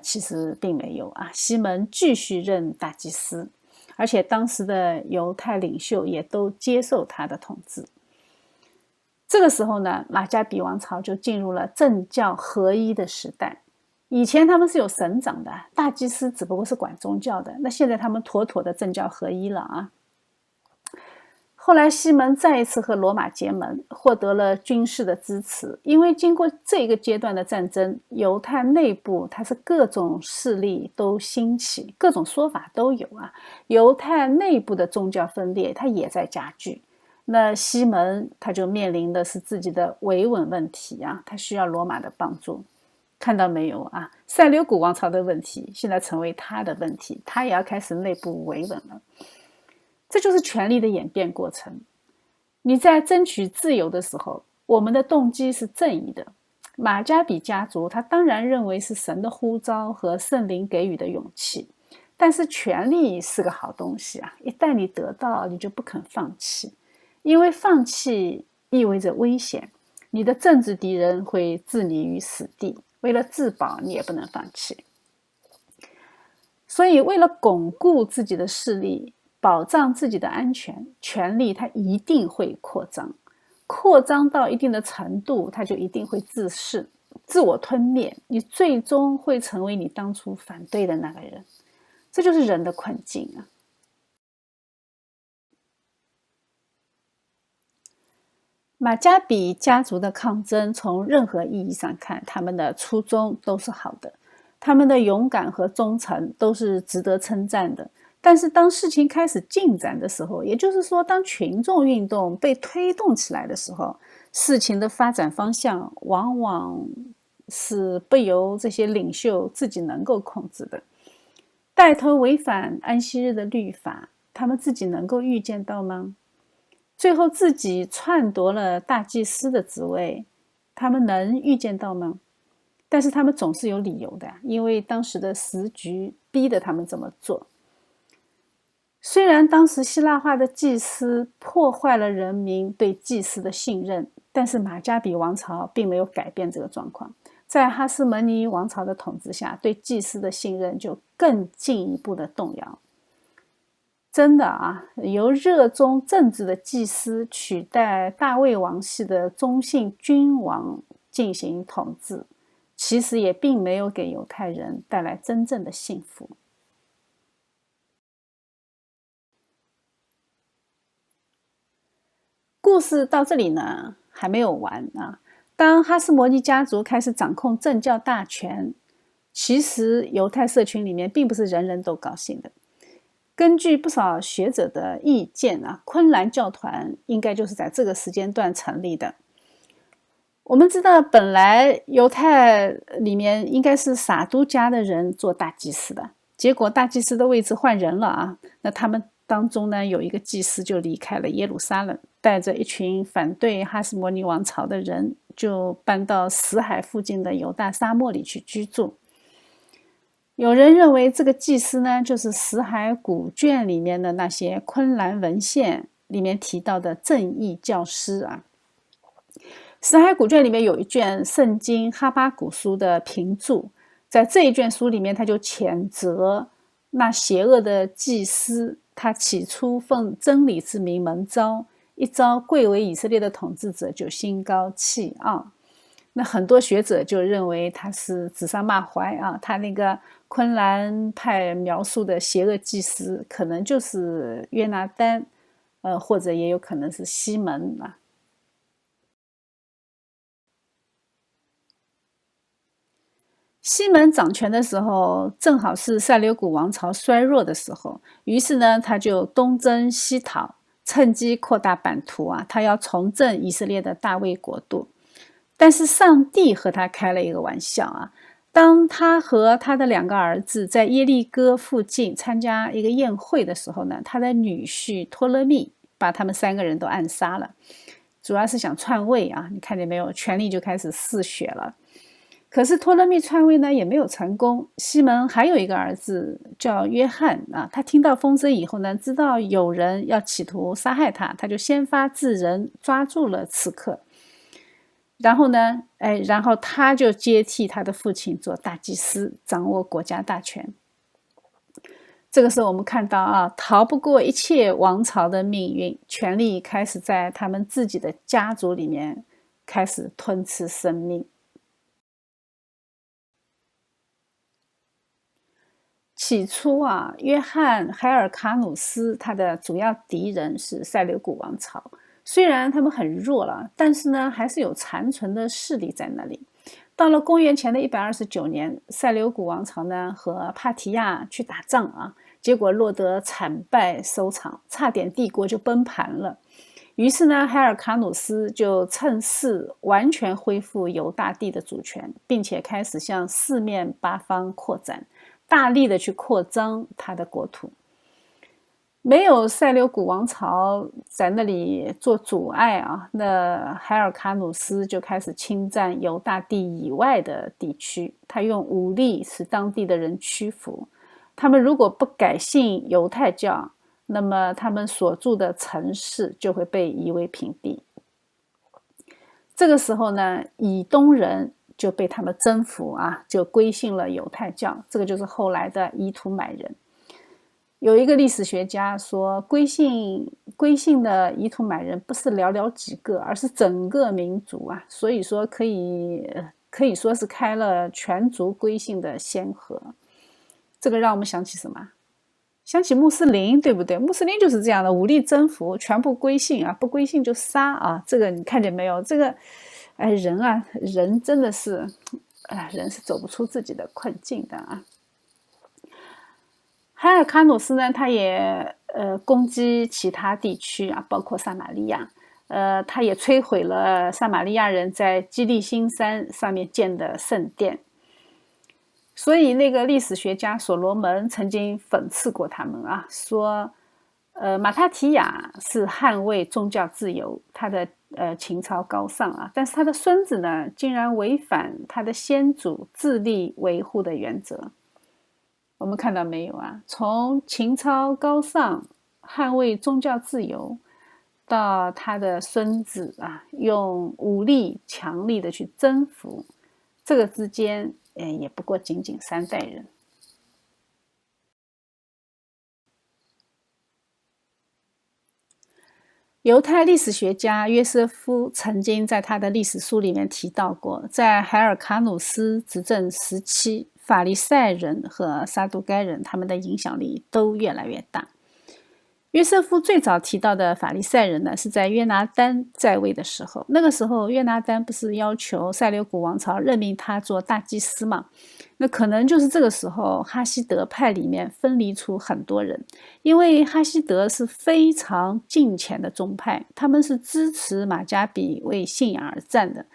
其实并没有啊。西门继续任大祭司，而且当时的犹太领袖也都接受他的统治。这个时候呢，马加比王朝就进入了政教合一的时代。以前他们是有省长的，大祭司只不过是管宗教的，那现在他们妥妥的政教合一了啊。后来西门再一次和罗马结盟，获得了军事的支持。因为经过这个阶段的战争，犹太内部它是各种势力都兴起，各种说法都有啊。犹太内部的宗教分裂它也在加剧。那西门他就面临的是自己的维稳问题啊，他需要罗马的帮助。看到没有啊？塞琉古王朝的问题现在成为他的问题，他也要开始内部维稳了。这就是权力的演变过程。你在争取自由的时候，我们的动机是正义的。马加比家族他当然认为是神的呼召和圣灵给予的勇气，但是权力是个好东西啊，一旦你得到，你就不肯放弃，因为放弃意味着危险，你的政治敌人会置你于死地，为了自保，你也不能放弃。所以为了巩固自己的势力，保障自己的安全，权力它一定会扩张，扩张到一定的程度，它就一定会自噬、自我吞灭，你最终会成为你当初反对的那个人。这就是人的困境啊。马加比家族的抗争，从任何意义上看，他们的初衷都是好的，他们的勇敢和忠诚都是值得称赞的。但是当事情开始进展的时候，也就是说当群众运动被推动起来的时候，事情的发展方向往往是不由这些领袖自己能够控制的。带头违反安息日的律法，他们自己能够预见到吗？最后自己篡夺了大祭司的职位，他们能预见到吗？但是他们总是有理由的，因为当时的时局逼得他们这么做。虽然当时希腊化的祭司破坏了人民对祭司的信任，但是马加比王朝并没有改变这个状况。在哈斯蒙尼王朝的统治下，对祭司的信任就更进一步的动摇。真的啊，由热衷政治的祭司取代大卫王系的中性君王进行统治，其实也并没有给犹太人带来真正的幸福。故事到这里呢，还没有完啊。当哈斯摩尼家族开始掌控政教大权，其实犹太社群里面并不是人人都高兴的。根据不少学者的意见啊，昆兰教团应该就是在这个时间段成立的。我们知道，本来犹太里面应该是撒都家的人做大祭司的，结果大祭司的位置换人了啊。那他们当中呢，有一个祭司就离开了耶路撒冷，带着一群反对哈斯摩尼王朝的人，就搬到死海附近的犹大沙漠里去居住。有人认为这个祭司呢，就是死海古卷里面的那些昆兰文献里面提到的正义教师啊。死海古卷里面有一卷圣经哈巴谷书的评注，在这一卷书里面，他就谴责那邪恶的祭司，他起初奉真理之名蒙召，一朝贵为以色列的统治者，就心高气傲。那很多学者就认为他是指桑骂槐啊，他那个昆兰派描述的邪恶祭司，可能就是约拿丹，或者也有可能是西门啊。西门掌权的时候，正好是塞琉古王朝衰弱的时候，于是呢，他就东征西讨，趁机扩大版图啊，他要重振以色列的大卫国度。但是上帝和他开了一个玩笑啊，当他和他的两个儿子在耶利哥附近参加一个宴会的时候呢，他的女婿托勒密把他们三个人都暗杀了，主要是想篡位啊，你看见没有，权力就开始嗜血了。可是托勒密篡位呢也没有成功，西门还有一个儿子叫约翰啊，他听到风声以后呢，知道有人要企图杀害他，他就先发制人，抓住了刺客。然后呢，然后他就接替他的父亲做大祭司，掌握国家大权。这个时候我们看到啊，逃不过一切王朝的命运，权力开始在他们自己的家族里面开始吞吃生命。起初啊，约翰·海尔卡努斯他的主要敌人是塞琉古王朝，虽然他们很弱了，但是呢，还是有残存的势力在那里。到了公元前的129年，塞琉古王朝呢和帕提亚去打仗啊，结果落得惨败收场，差点帝国就崩盘了。于是呢，海尔卡努斯就趁势完全恢复犹大地的主权，并且开始向四面八方扩展，大力的去扩张他的国土。没有塞琉古王朝在那里做阻碍啊，那海尔卡努斯就开始侵占犹大地以外的地区，他用武力使当地的人屈服。他们如果不改信犹太教，那么他们所住的城市就会被夷为平地。这个时候呢，以东人就被他们征服啊，就归信了犹太教，这个就是后来的伊图买人。有一个历史学家说，归信的伊图买人不是寥寥几个，而是整个民族啊，所以说可以说是开了全族归信的先河。这个让我们想起什么？想起穆斯林，对不对？穆斯林就是这样的，武力征服，全部归信啊，不归信就杀啊。这个你看见没有？这个，人真的是，人是走不出自己的困境的啊。海尔卡努斯呢，他也攻击其他地区啊，包括撒玛利亚，他也摧毁了撒玛利亚人在基利心山上面建的圣殿。所以那个历史学家所罗门曾经讽刺过他们啊，说，马他提亚是捍卫宗教自由，他的情操高尚啊，但是他的孙子呢，竟然违反他的先祖自立维护的原则。我们看到没有啊？从情操高尚、捍卫宗教自由，到他的孙子啊，用武力强力的去征服，这个之间，也不过仅仅3代人。犹太历史学家约瑟夫曾经在他的历史书里面提到过，在海尔卡努斯执政时期，法利赛人和撒都该人他们的影响力都越来越大。约瑟夫最早提到的法利赛人呢，是在约拿丹在位的时候。那个时候，约拿丹不是要求塞琉古王朝任命他做大祭司吗？那可能就是这个时候，哈希德派里面分离出很多人，因为哈希德是非常敬虔的宗派，他们是支持马加比为信仰而战的。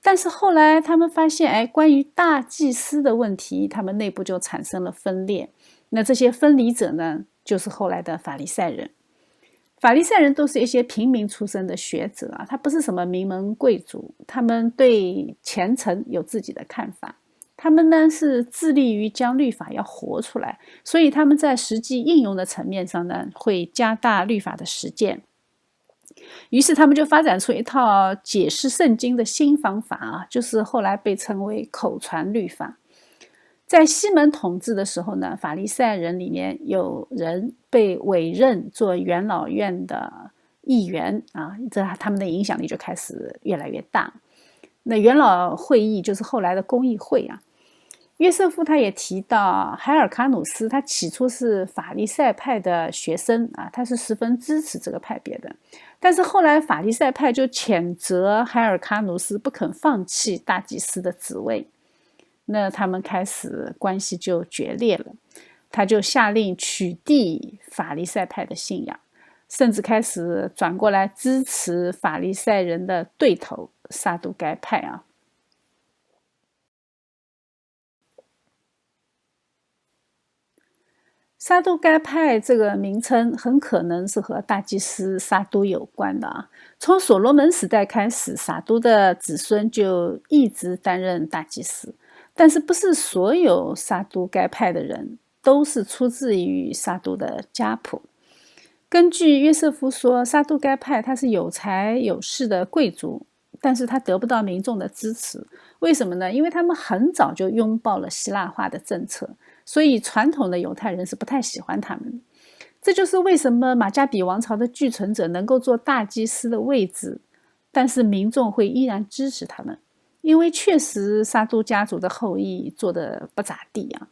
但是后来他们发现，关于大祭司的问题，他们内部就产生了分裂。那这些分离者呢，就是后来的法利赛人。法利赛人都是一些平民出身的学者啊，他不是什么名门贵族，他们对虔诚有自己的看法。他们呢是致力于将律法要活出来，所以他们在实际应用的层面上呢，会加大律法的实践。于是他们就发展出一套解释圣经的新方法啊，就是后来被称为口传律法。在西门统治的时候呢，法利赛人里面有人被委任做元老院的议员啊，这他们的影响力就开始越来越大。那元老会议就是后来的公议会啊。约瑟夫他也提到，海尔卡努斯他起初是法利赛派的学生啊，他是十分支持这个派别的。但是后来法利赛派就谴责海尔卡努斯不肯放弃大祭司的职位，那他们开始关系就决裂了。他就下令取缔法利赛派的信仰，甚至开始转过来支持法利赛人的对头撒都该派啊。撒都该派这个名称很可能是和大祭司撒都有关的啊。从所罗门时代开始，撒都的子孙就一直担任大祭司，但是不是所有撒都该派的人都是出自于撒都的家谱。根据约瑟夫说，撒都该派他是有财有势的贵族，但是他得不到民众的支持。为什么呢？因为他们很早就拥抱了希腊化的政策，所以传统的犹太人是不太喜欢他们。这就是为什么马加比王朝的继承者能够做大祭司的位置，但是民众会依然支持他们，因为确实撒都家族的后裔做得不咋地啊。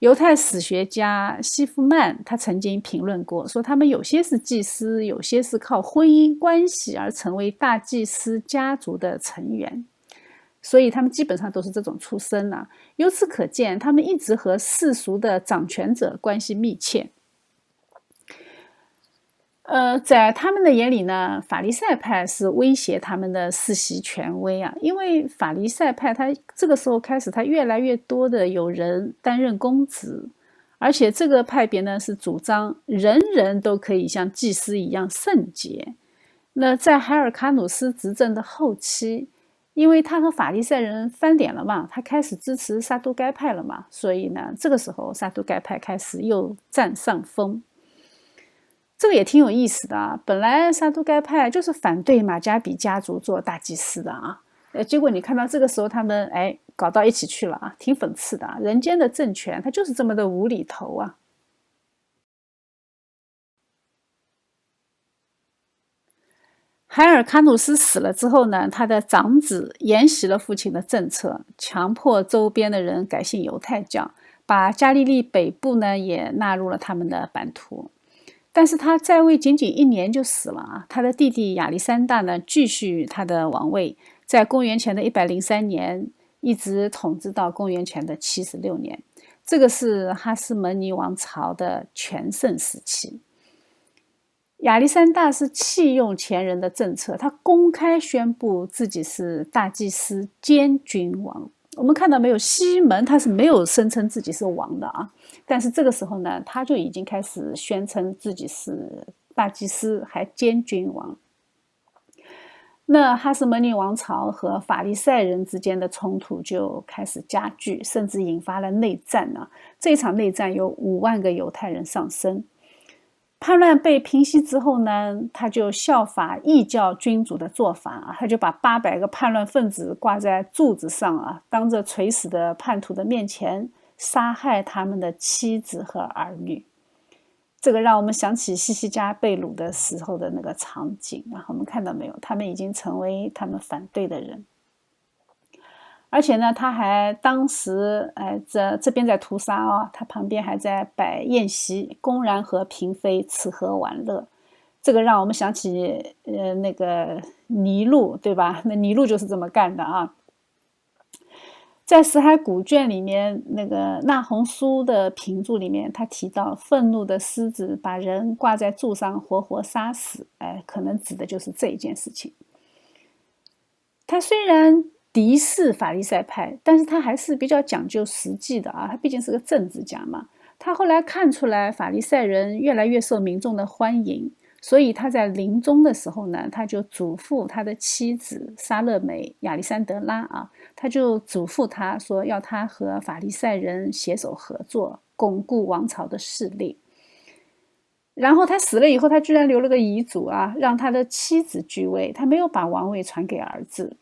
犹太史学家西夫曼他曾经评论过，说他们有些是祭司，有些是靠婚姻关系而成为大祭司家族的成员，所以他们基本上都是这种出身啊。由此可见，他们一直和世俗的掌权者关系密切。在他们的眼里呢，法利赛派是威胁他们的世袭权威啊，因为法利赛派他这个时候开始，他越来越多的有人担任公职，而且这个派别呢是主张人人都可以像祭司一样圣洁。那在海尔卡努斯执政的后期，因为他和法利赛人翻脸了嘛，他开始支持撒都该派了嘛，所以呢，这个时候撒都该派开始又占上风。这个也挺有意思的啊，本来撒都该派就是反对马加比家族做大祭司的啊，结果你看到这个时候他们搞到一起去了啊，挺讽刺的啊，人间的政权它就是这么的无厘头啊。海尔卡努斯死了之后呢，他的长子沿袭了父亲的政策，强迫周边的人改信犹太教，把加利利北部呢也纳入了他们的版图。但是他在位仅仅1年就死了啊！他的弟弟亚历山大呢，继续他的王位，在公元前的103年，一直统治到公元前的76年。这个是哈斯蒙尼王朝的全盛时期。亚历山大是弃用前人的政策，他公开宣布自己是大祭司兼君王。我们看到没有，西门他是没有声称自己是王的啊，但是这个时候呢，他就已经开始宣称自己是大祭司，还兼君王。那哈斯蒙尼王朝和法利赛人之间的冲突就开始加剧，甚至引发了内战啊。这场内战有5万个犹太人丧生。叛乱被平息之后呢，他就效法异教君主的做法啊，他就把800个叛乱分子挂在柱子上啊，当着垂死的叛徒的面前杀害他们的妻子和儿女。这个让我们想起西西家被掳的时候的那个场景啊，我们看到没有？他们已经成为他们反对的人。而且呢，他还当时，这边在屠杀啊，他旁边还在摆宴席，公然和嫔妃吃喝玩乐。这个让我们想起，那个尼禄，对吧？那尼禄就是这么干的啊。在《死海古卷》里面，那个纳洪书的评注里面，他提到愤怒的狮子把人挂在柱上活活杀死，可能指的就是这一件事情。他虽然敌视法利赛派，但是他还是比较讲究实际的啊，他毕竟是个政治家嘛。他后来看出来法利赛人越来越受民众的欢迎，所以他在临终的时候呢，他就嘱咐他的妻子莎乐美亚历山德拉啊，他就嘱咐他说要他和法利赛人携手合作，巩固王朝的势力。然后他死了以后，他居然留了个遗嘱啊，让他的妻子继位，他没有把王位传给儿子。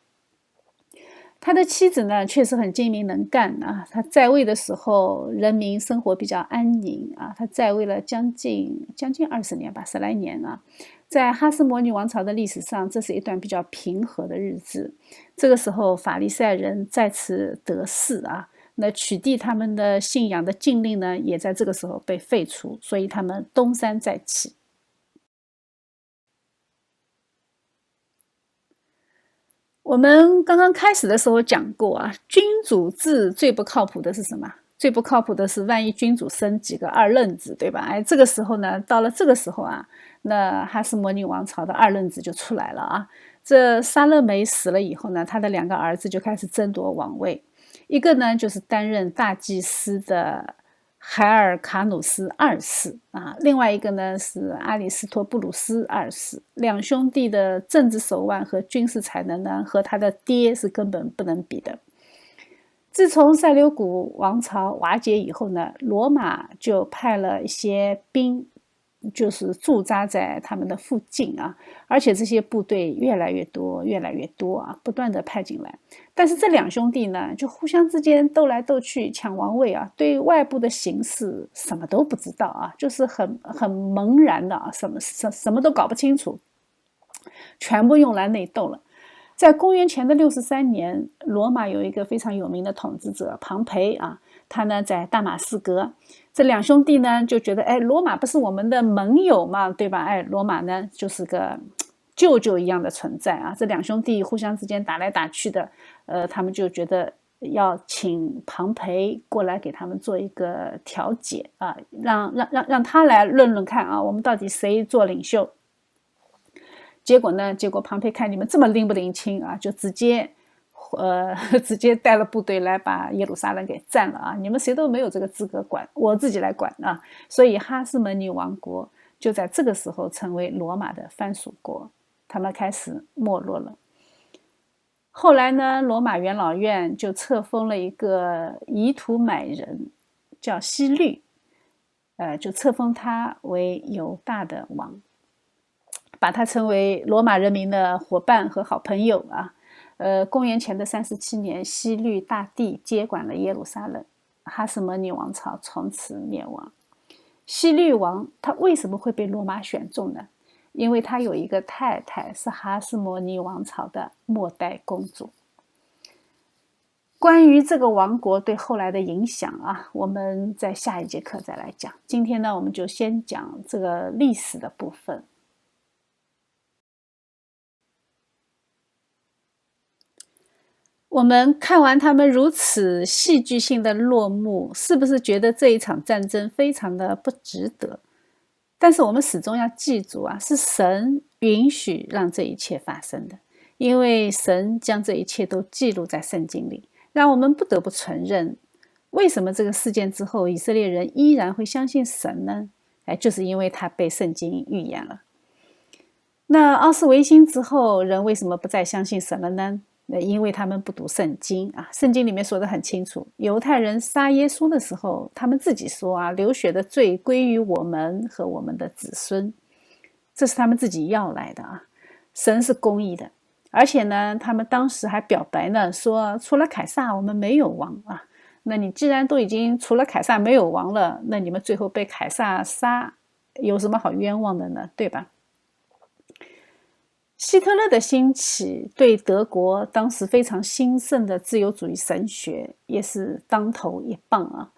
他的妻子呢，确实很精明能干啊。他在位的时候，人民生活比较安宁啊。他在位了将近20年吧，10来年啊。在哈斯摩尼王朝的历史上，这是一段比较平和的日子。这个时候，法利赛人再次得势啊。那取缔他们的信仰的禁令呢，也在这个时候被废除，所以他们东山再起。我们刚刚开始的时候讲过啊，君主制最不靠谱的是什么？最不靠谱的是万一君主生几个二愣子，对吧？这个时候呢，到了这个时候啊，那哈斯摩尼王朝的二愣子就出来了啊。这沙勒梅死了以后呢，他的2个儿子就开始争夺王位。一个呢，就是担任大祭司的海尔卡努斯二世啊，另外一个呢是阿里斯托布鲁斯二世。2兄弟的政治手腕和军事才能呢，和他的爹是根本不能比的。自从塞琉古王朝瓦解以后呢，罗马就派了一些兵，就是驻扎在他们的附近啊，而且这些部队越来越多，越来越多啊，不断的派进来。但是这2兄弟呢，就互相之间斗来斗去抢王位啊，对外部的形势什么都不知道啊，就是很茫然的啊，什么都搞不清楚，全部用来内斗了。在公元前的63年，罗马有一个非常有名的统治者庞培啊，他呢在大马士革，这2兄弟呢就觉得，罗马不是我们的盟友嘛，对吧？罗马呢就是个舅舅一样的存在啊。这2兄弟互相之间打来打去的，他们就觉得要请庞培过来给他们做一个调解啊，让他来论论看啊，我们到底谁做领袖？结果呢？结果庞培看你们这么拎不拎清啊，就直接直接带了部队来把耶路撒冷给占了啊！你们谁都没有这个资格管，我自己来管啊！所以哈斯蒙尼王国就在这个时候成为罗马的藩属国，他们开始没落了。后来呢，罗马元老院就册封了一个以土买人，叫希律，就册封他为犹大的王，把他称为罗马人民的伙伴和好朋友啊。公元前的37年，希律大帝接管了耶路撒冷，哈斯蒙尼王朝从此灭亡。希律王他为什么会被罗马选中呢？因为他有一个太太是哈斯蒙尼王朝的末代公主。关于这个王国对后来的影响啊，我们在下一节课再来讲。今天呢，我们就先讲这个历史的部分。我们看完他们如此戏剧性的落幕，是不是觉得这一场战争非常的不值得？但是我们始终要记住啊，是神允许让这一切发生的，因为神将这一切都记录在圣经里，让我们不得不承认，为什么这个事件之后，以色列人依然会相信神呢？就是因为他被圣经预言了。那奥斯维辛之后，人为什么不再相信神了呢？因为他们不读圣经啊，圣经里面说得很清楚，犹太人杀耶稣的时候，他们自己说啊，流血的罪归于我们和我们的子孙，这是他们自己要来的啊。神是公义的，而且呢，他们当时还表白呢，说除了凯撒我们没有王啊。那你既然都已经除了凯撒没有王了，那你们最后被凯撒杀，有什么好冤枉的呢？对吧？希特勒的兴起对德国当时非常兴盛的自由主义神学也是当头一棒啊！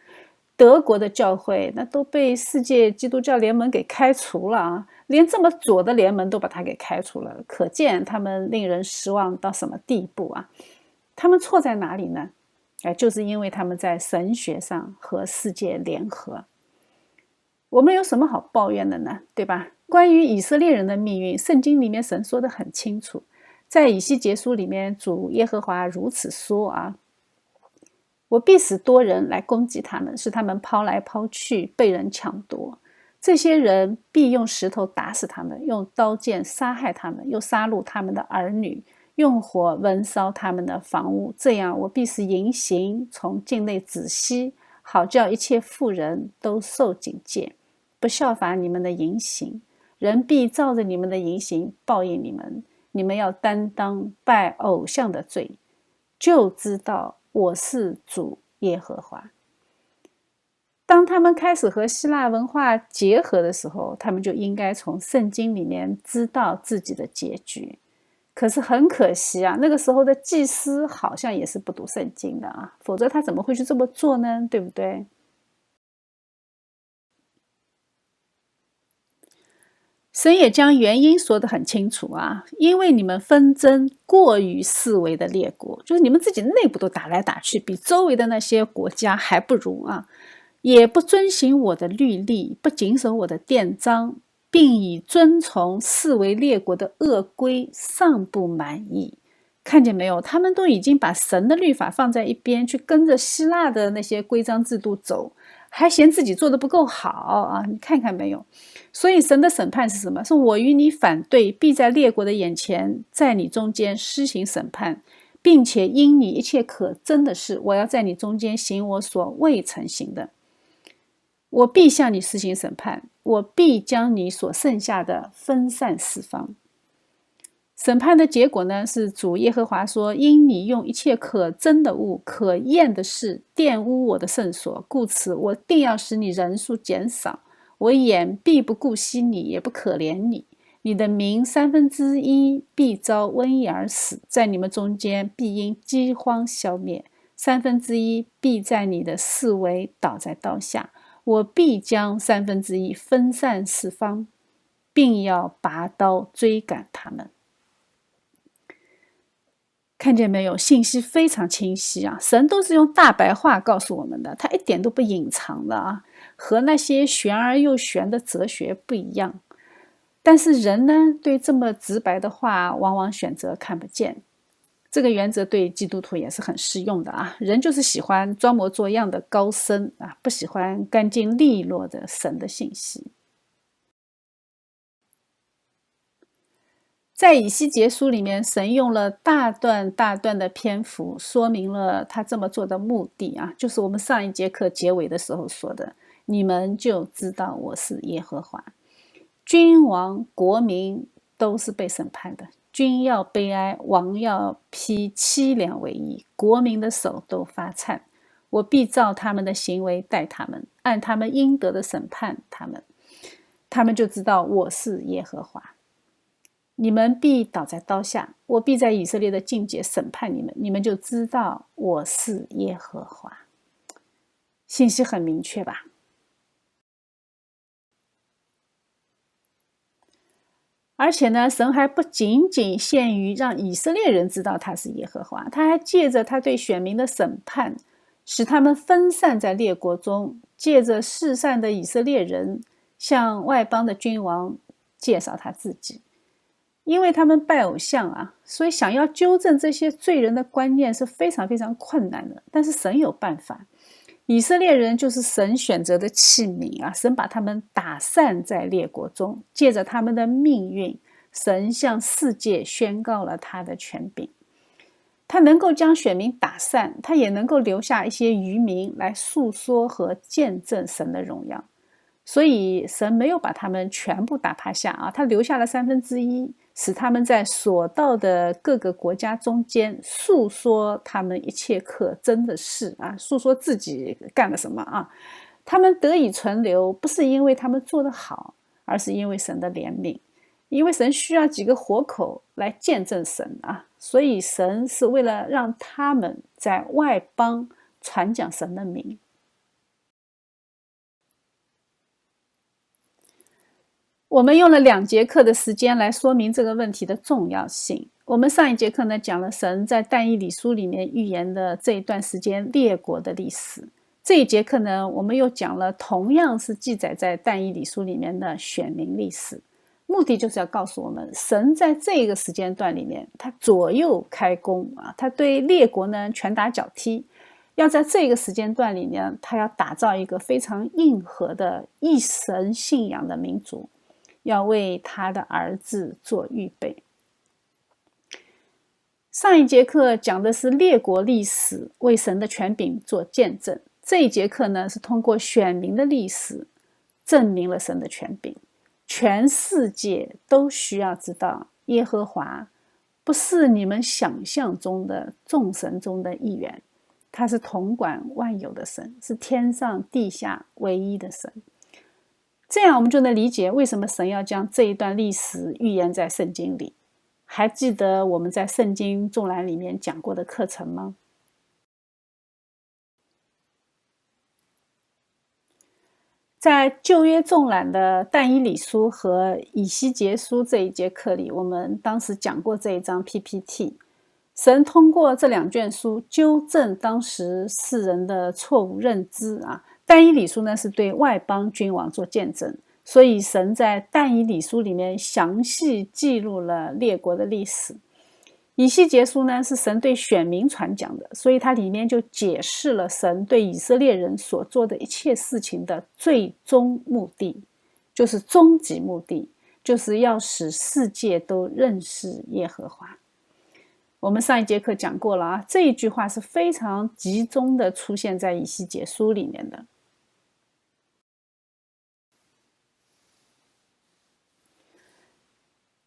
德国的教会那都被世界基督教联盟给开除了啊，连这么左的联盟都把它给开除了，可见他们令人失望到什么地步啊！他们错在哪里呢？就是因为他们在神学上和世界联合。我们有什么好抱怨的呢？对吧？关于以色列人的命运，圣经里面神说得很清楚，在以西结书里面，主耶和华如此说啊：我必使多人来攻击他们，使他们抛来抛去，被人抢夺。这些人必用石头打死他们，用刀剑杀害他们，又杀戮他们的儿女，用火焚烧他们的房屋。这样，我必使淫行从境内止息，好叫一切妇人都受警戒，不效法你们的淫行。人必照着你们的淫行报应你们，你们要担当拜偶像的罪，就知道我是主耶和华。当他们开始和希腊文化结合的时候，他们就应该从圣经里面知道自己的结局。可是很可惜啊，那个时候的祭司好像也是不读圣经的啊，否则他怎么会去这么做呢？对不对？神也将原因说得很清楚啊，因为你们纷争过于四围的列国，就是你们自己内部都打来打去，比周围的那些国家还不如啊，也不遵行我的律例，不谨守我的典章，并以遵从四围列国的恶规尚不满意。看见没有？他们都已经把神的律法放在一边，去跟着希腊的那些规章制度走，还嫌自己做得不够好啊！你看看没有？所以神的审判是什么？是我与你反对，必在列国的眼前，在你中间施行审判，并且因你一切可憎的事，我要在你中间行我所未曾行的。我必向你施行审判，我必将你所剩下的分散四方。审判的结果呢，是主耶和华说：因你用一切可憎的物、可厌的事玷污我的圣所，故此我定要使你人数减少。我眼必不顾惜你，也不可怜你。你的民1/3必遭瘟疫而死，在你们中间必因饥荒消灭，1/3必在你的四围倒在刀下。我必将1/3分散四方，并要拔刀追赶他们。看见没有？信息非常清晰啊！神都是用大白话告诉我们的，他一点都不隐藏的啊，和那些玄而又玄的哲学不一样。但是人呢，对这么直白的话，往往选择看不见。这个原则对基督徒也是很适用的啊。人就是喜欢装模作样的高深啊，不喜欢干净利落的神的信息。在以西结书里面，神用了大段大段的篇幅，说明了他这么做的目的啊，就是我们上一节课结尾的时候说的：你们就知道我是耶和华。君王、国民都是被审判的。君要悲哀，王要披凄凉为衣，国民的手都发颤。我必照他们的行为待他们，按他们应得的审判他们。他们就知道我是耶和华。你们必倒在刀下，我必在以色列的境界审判你们，你们就知道我是耶和华。信息很明确吧？而且呢，神还不仅仅限于让以色列人知道他是耶和华，他还借着他对选民的审判，使他们分散在列国中，借着世上的以色列人向外邦的君王介绍他自己。因为他们拜偶像啊，所以想要纠正这些罪人的观念是非常非常困难的。但是神有办法，以色列人就是神选择的器皿啊，神把他们打散在列国中，借着他们的命运，神向世界宣告了他的权柄。他能够将选民打散，他也能够留下一些余民来诉说和见证神的荣耀。所以神没有把他们全部打趴下啊，他留下了1/3，使他们在所到的各个国家中间诉说他们一切可憎的事啊，诉说自己干了什么啊。他们得以存留，不是因为他们做得好，而是因为神的怜悯，因为神需要几个活口来见证神啊，所以神是为了让他们在外邦传讲神的名。我们用了2节课的时间来说明这个问题的重要性。我们上一节课呢，讲了神在但以理书里面预言的这一段时间列国的历史。这一节课呢，我们又讲了同样是记载在但以理书里面的选民历史。目的就是要告诉我们，神在这个时间段里面，他左右开弓啊，他对列国呢拳打脚踢。要在这个时间段里面，他要打造一个非常硬核的一神信仰的民族。要为他的儿子做预备。上一节课讲的是列国历史，为神的权柄做见证。这一节课呢，是通过选民的历史，证明了神的权柄。全世界都需要知道，耶和华不是你们想象中的众神中的一员，他是统管万有的神，是天上地下唯一的神。这样我们就能理解为什么神要将这一段历史预言在圣经里。还记得我们在圣经纵览里面讲过的课程吗？在旧约纵览的但以理书和以西结书这一节课里，我们当时讲过这一张 PPT。神通过这2卷书纠正当时世人的错误认知啊。但以理书呢，是对外邦君王做见证，所以神在但以理书里面详细记录了列国的历史。以西结书呢，是神对选民传讲的，所以它里面就解释了神对以色列人所做的一切事情的最终目的，就是终极目的，就是要使世界都认识耶和华。我们上一节课讲过了啊，这一句话是非常集中的出现在以西结书里面的。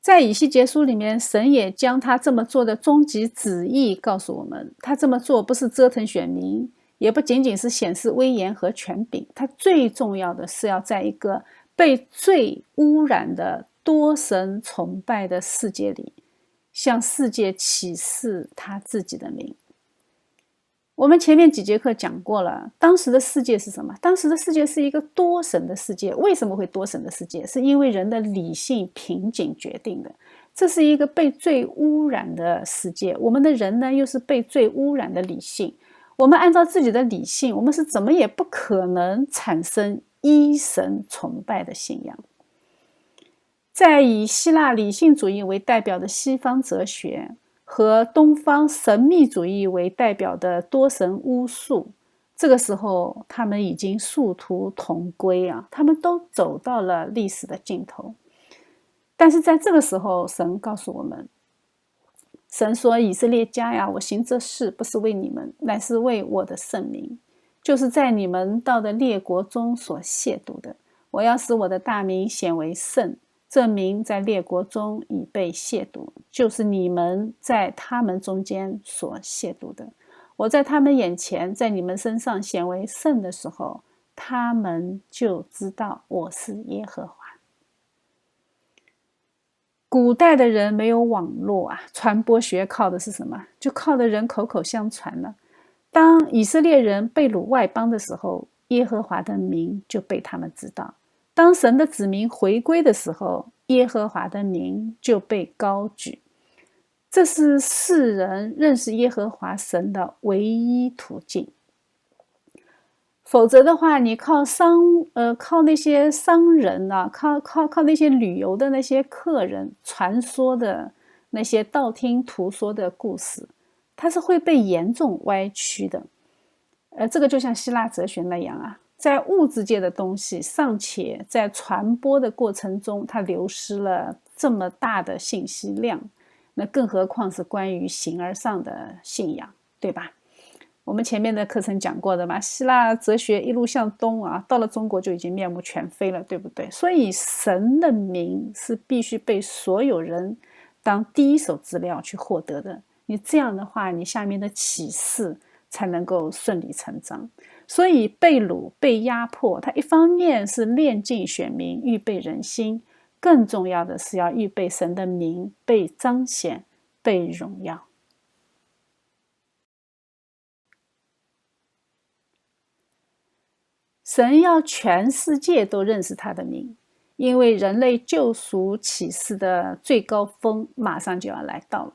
在以西结书里面，神也将他这么做的终极旨意告诉我们。他这么做不是折腾选民，也不仅仅是显示威严和权柄，他最重要的是要在一个被罪污染的多神崇拜的世界里，向世界启示他自己的名。我们前面几节课讲过了，当时的世界是什么？当时的世界是一个多神的世界。为什么会多神的世界？是因为人的理性瓶颈决定的。这是一个被罪污染的世界，我们的人呢，又是被罪污染的理性。我们按照自己的理性，我们是怎么也不可能产生一神崇拜的信仰。在以希腊理性主义为代表的西方哲学和东方神秘主义为代表的多神巫术，这个时候他们已经殊途同归啊，他们都走到了历史的尽头。但是在这个时候，神告诉我们，神说：以色列家呀，我行这事不是为你们，乃是为我的圣名，就是在你们到的列国中所亵渎的。我要使我的大名显为圣，这名在列国中已被亵渎，就是你们在他们中间所亵渎的。我在他们眼前，在你们身上显为圣的时候，他们就知道我是耶和华。古代的人没有网络啊，传播学靠的是什么？就靠的人口口相传了。当以色列人被掳外邦的时候，耶和华的名就被他们知道。当神的子民回归的时候，耶和华的名就被高举。这是世人认识耶和华神的唯一途径。否则的话，你靠那些商人啊，靠那些旅游的那些客人传说的那些道听途说的故事，它是会被严重歪曲的。这个就像希腊哲学那样啊，在物质界的东西尚且在传播的过程中，它流失了这么大的信息量，那更何况是关于形而上的信仰，对吧？我们前面的课程讲过的嘛，希腊哲学一路向东啊，到了中国就已经面目全非了，对不对？所以神的名是必须被所有人当第一手资料去获得的。你这样的话，你下面的启示才能够顺理成章。所以被掳、被压迫，它一方面是炼尽选民、预备人心，更重要的是要预备神的名被彰显、被荣耀。神要全世界都认识他的名，因为人类救赎启示的最高峰马上就要来到了。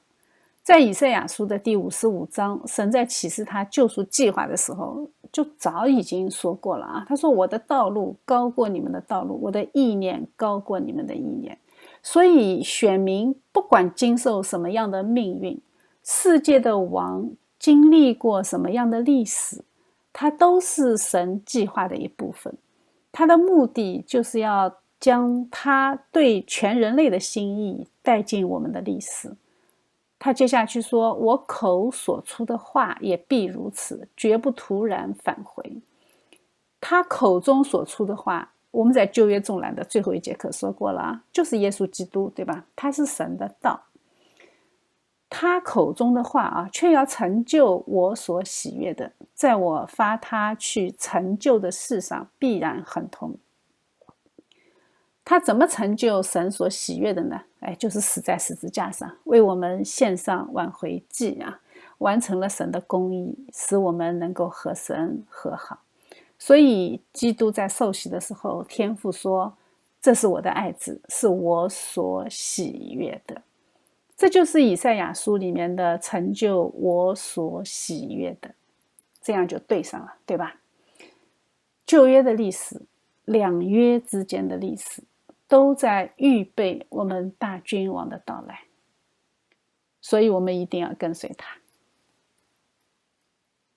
在以赛亚书的第55章，神在启示他救赎计划的时候，就早已经说过了啊。他说：我的道路高过你们的道路，我的意念高过你们的意念。所以选民不管经受什么样的命运，世界的王经历过什么样的历史，它都是神计划的一部分。它的目的就是要将他对全人类的心意带进我们的历史。他接下去说：我口所出的话也必如此，绝不突然返回。他口中所出的话，我们在旧约纵览的最后一节课说过了啊，就是耶稣基督，对吧？他是神的道。他口中的话啊，却要成就我所喜悦的，在我发他去成就的事上必然亨通。他怎么成就神所喜悦的呢？就是死在十字架上，为我们献上挽回祭啊，完成了神的公义，使我们能够和神和好。所以基督在受洗的时候，天父说：这是我的爱子，是我所喜悦的。这就是以赛亚书里面的成就我所喜悦的，这样就对上了，对吧？旧约的历史，两约之间的历史，都在预备我们大君王的到来，所以我们一定要跟随他。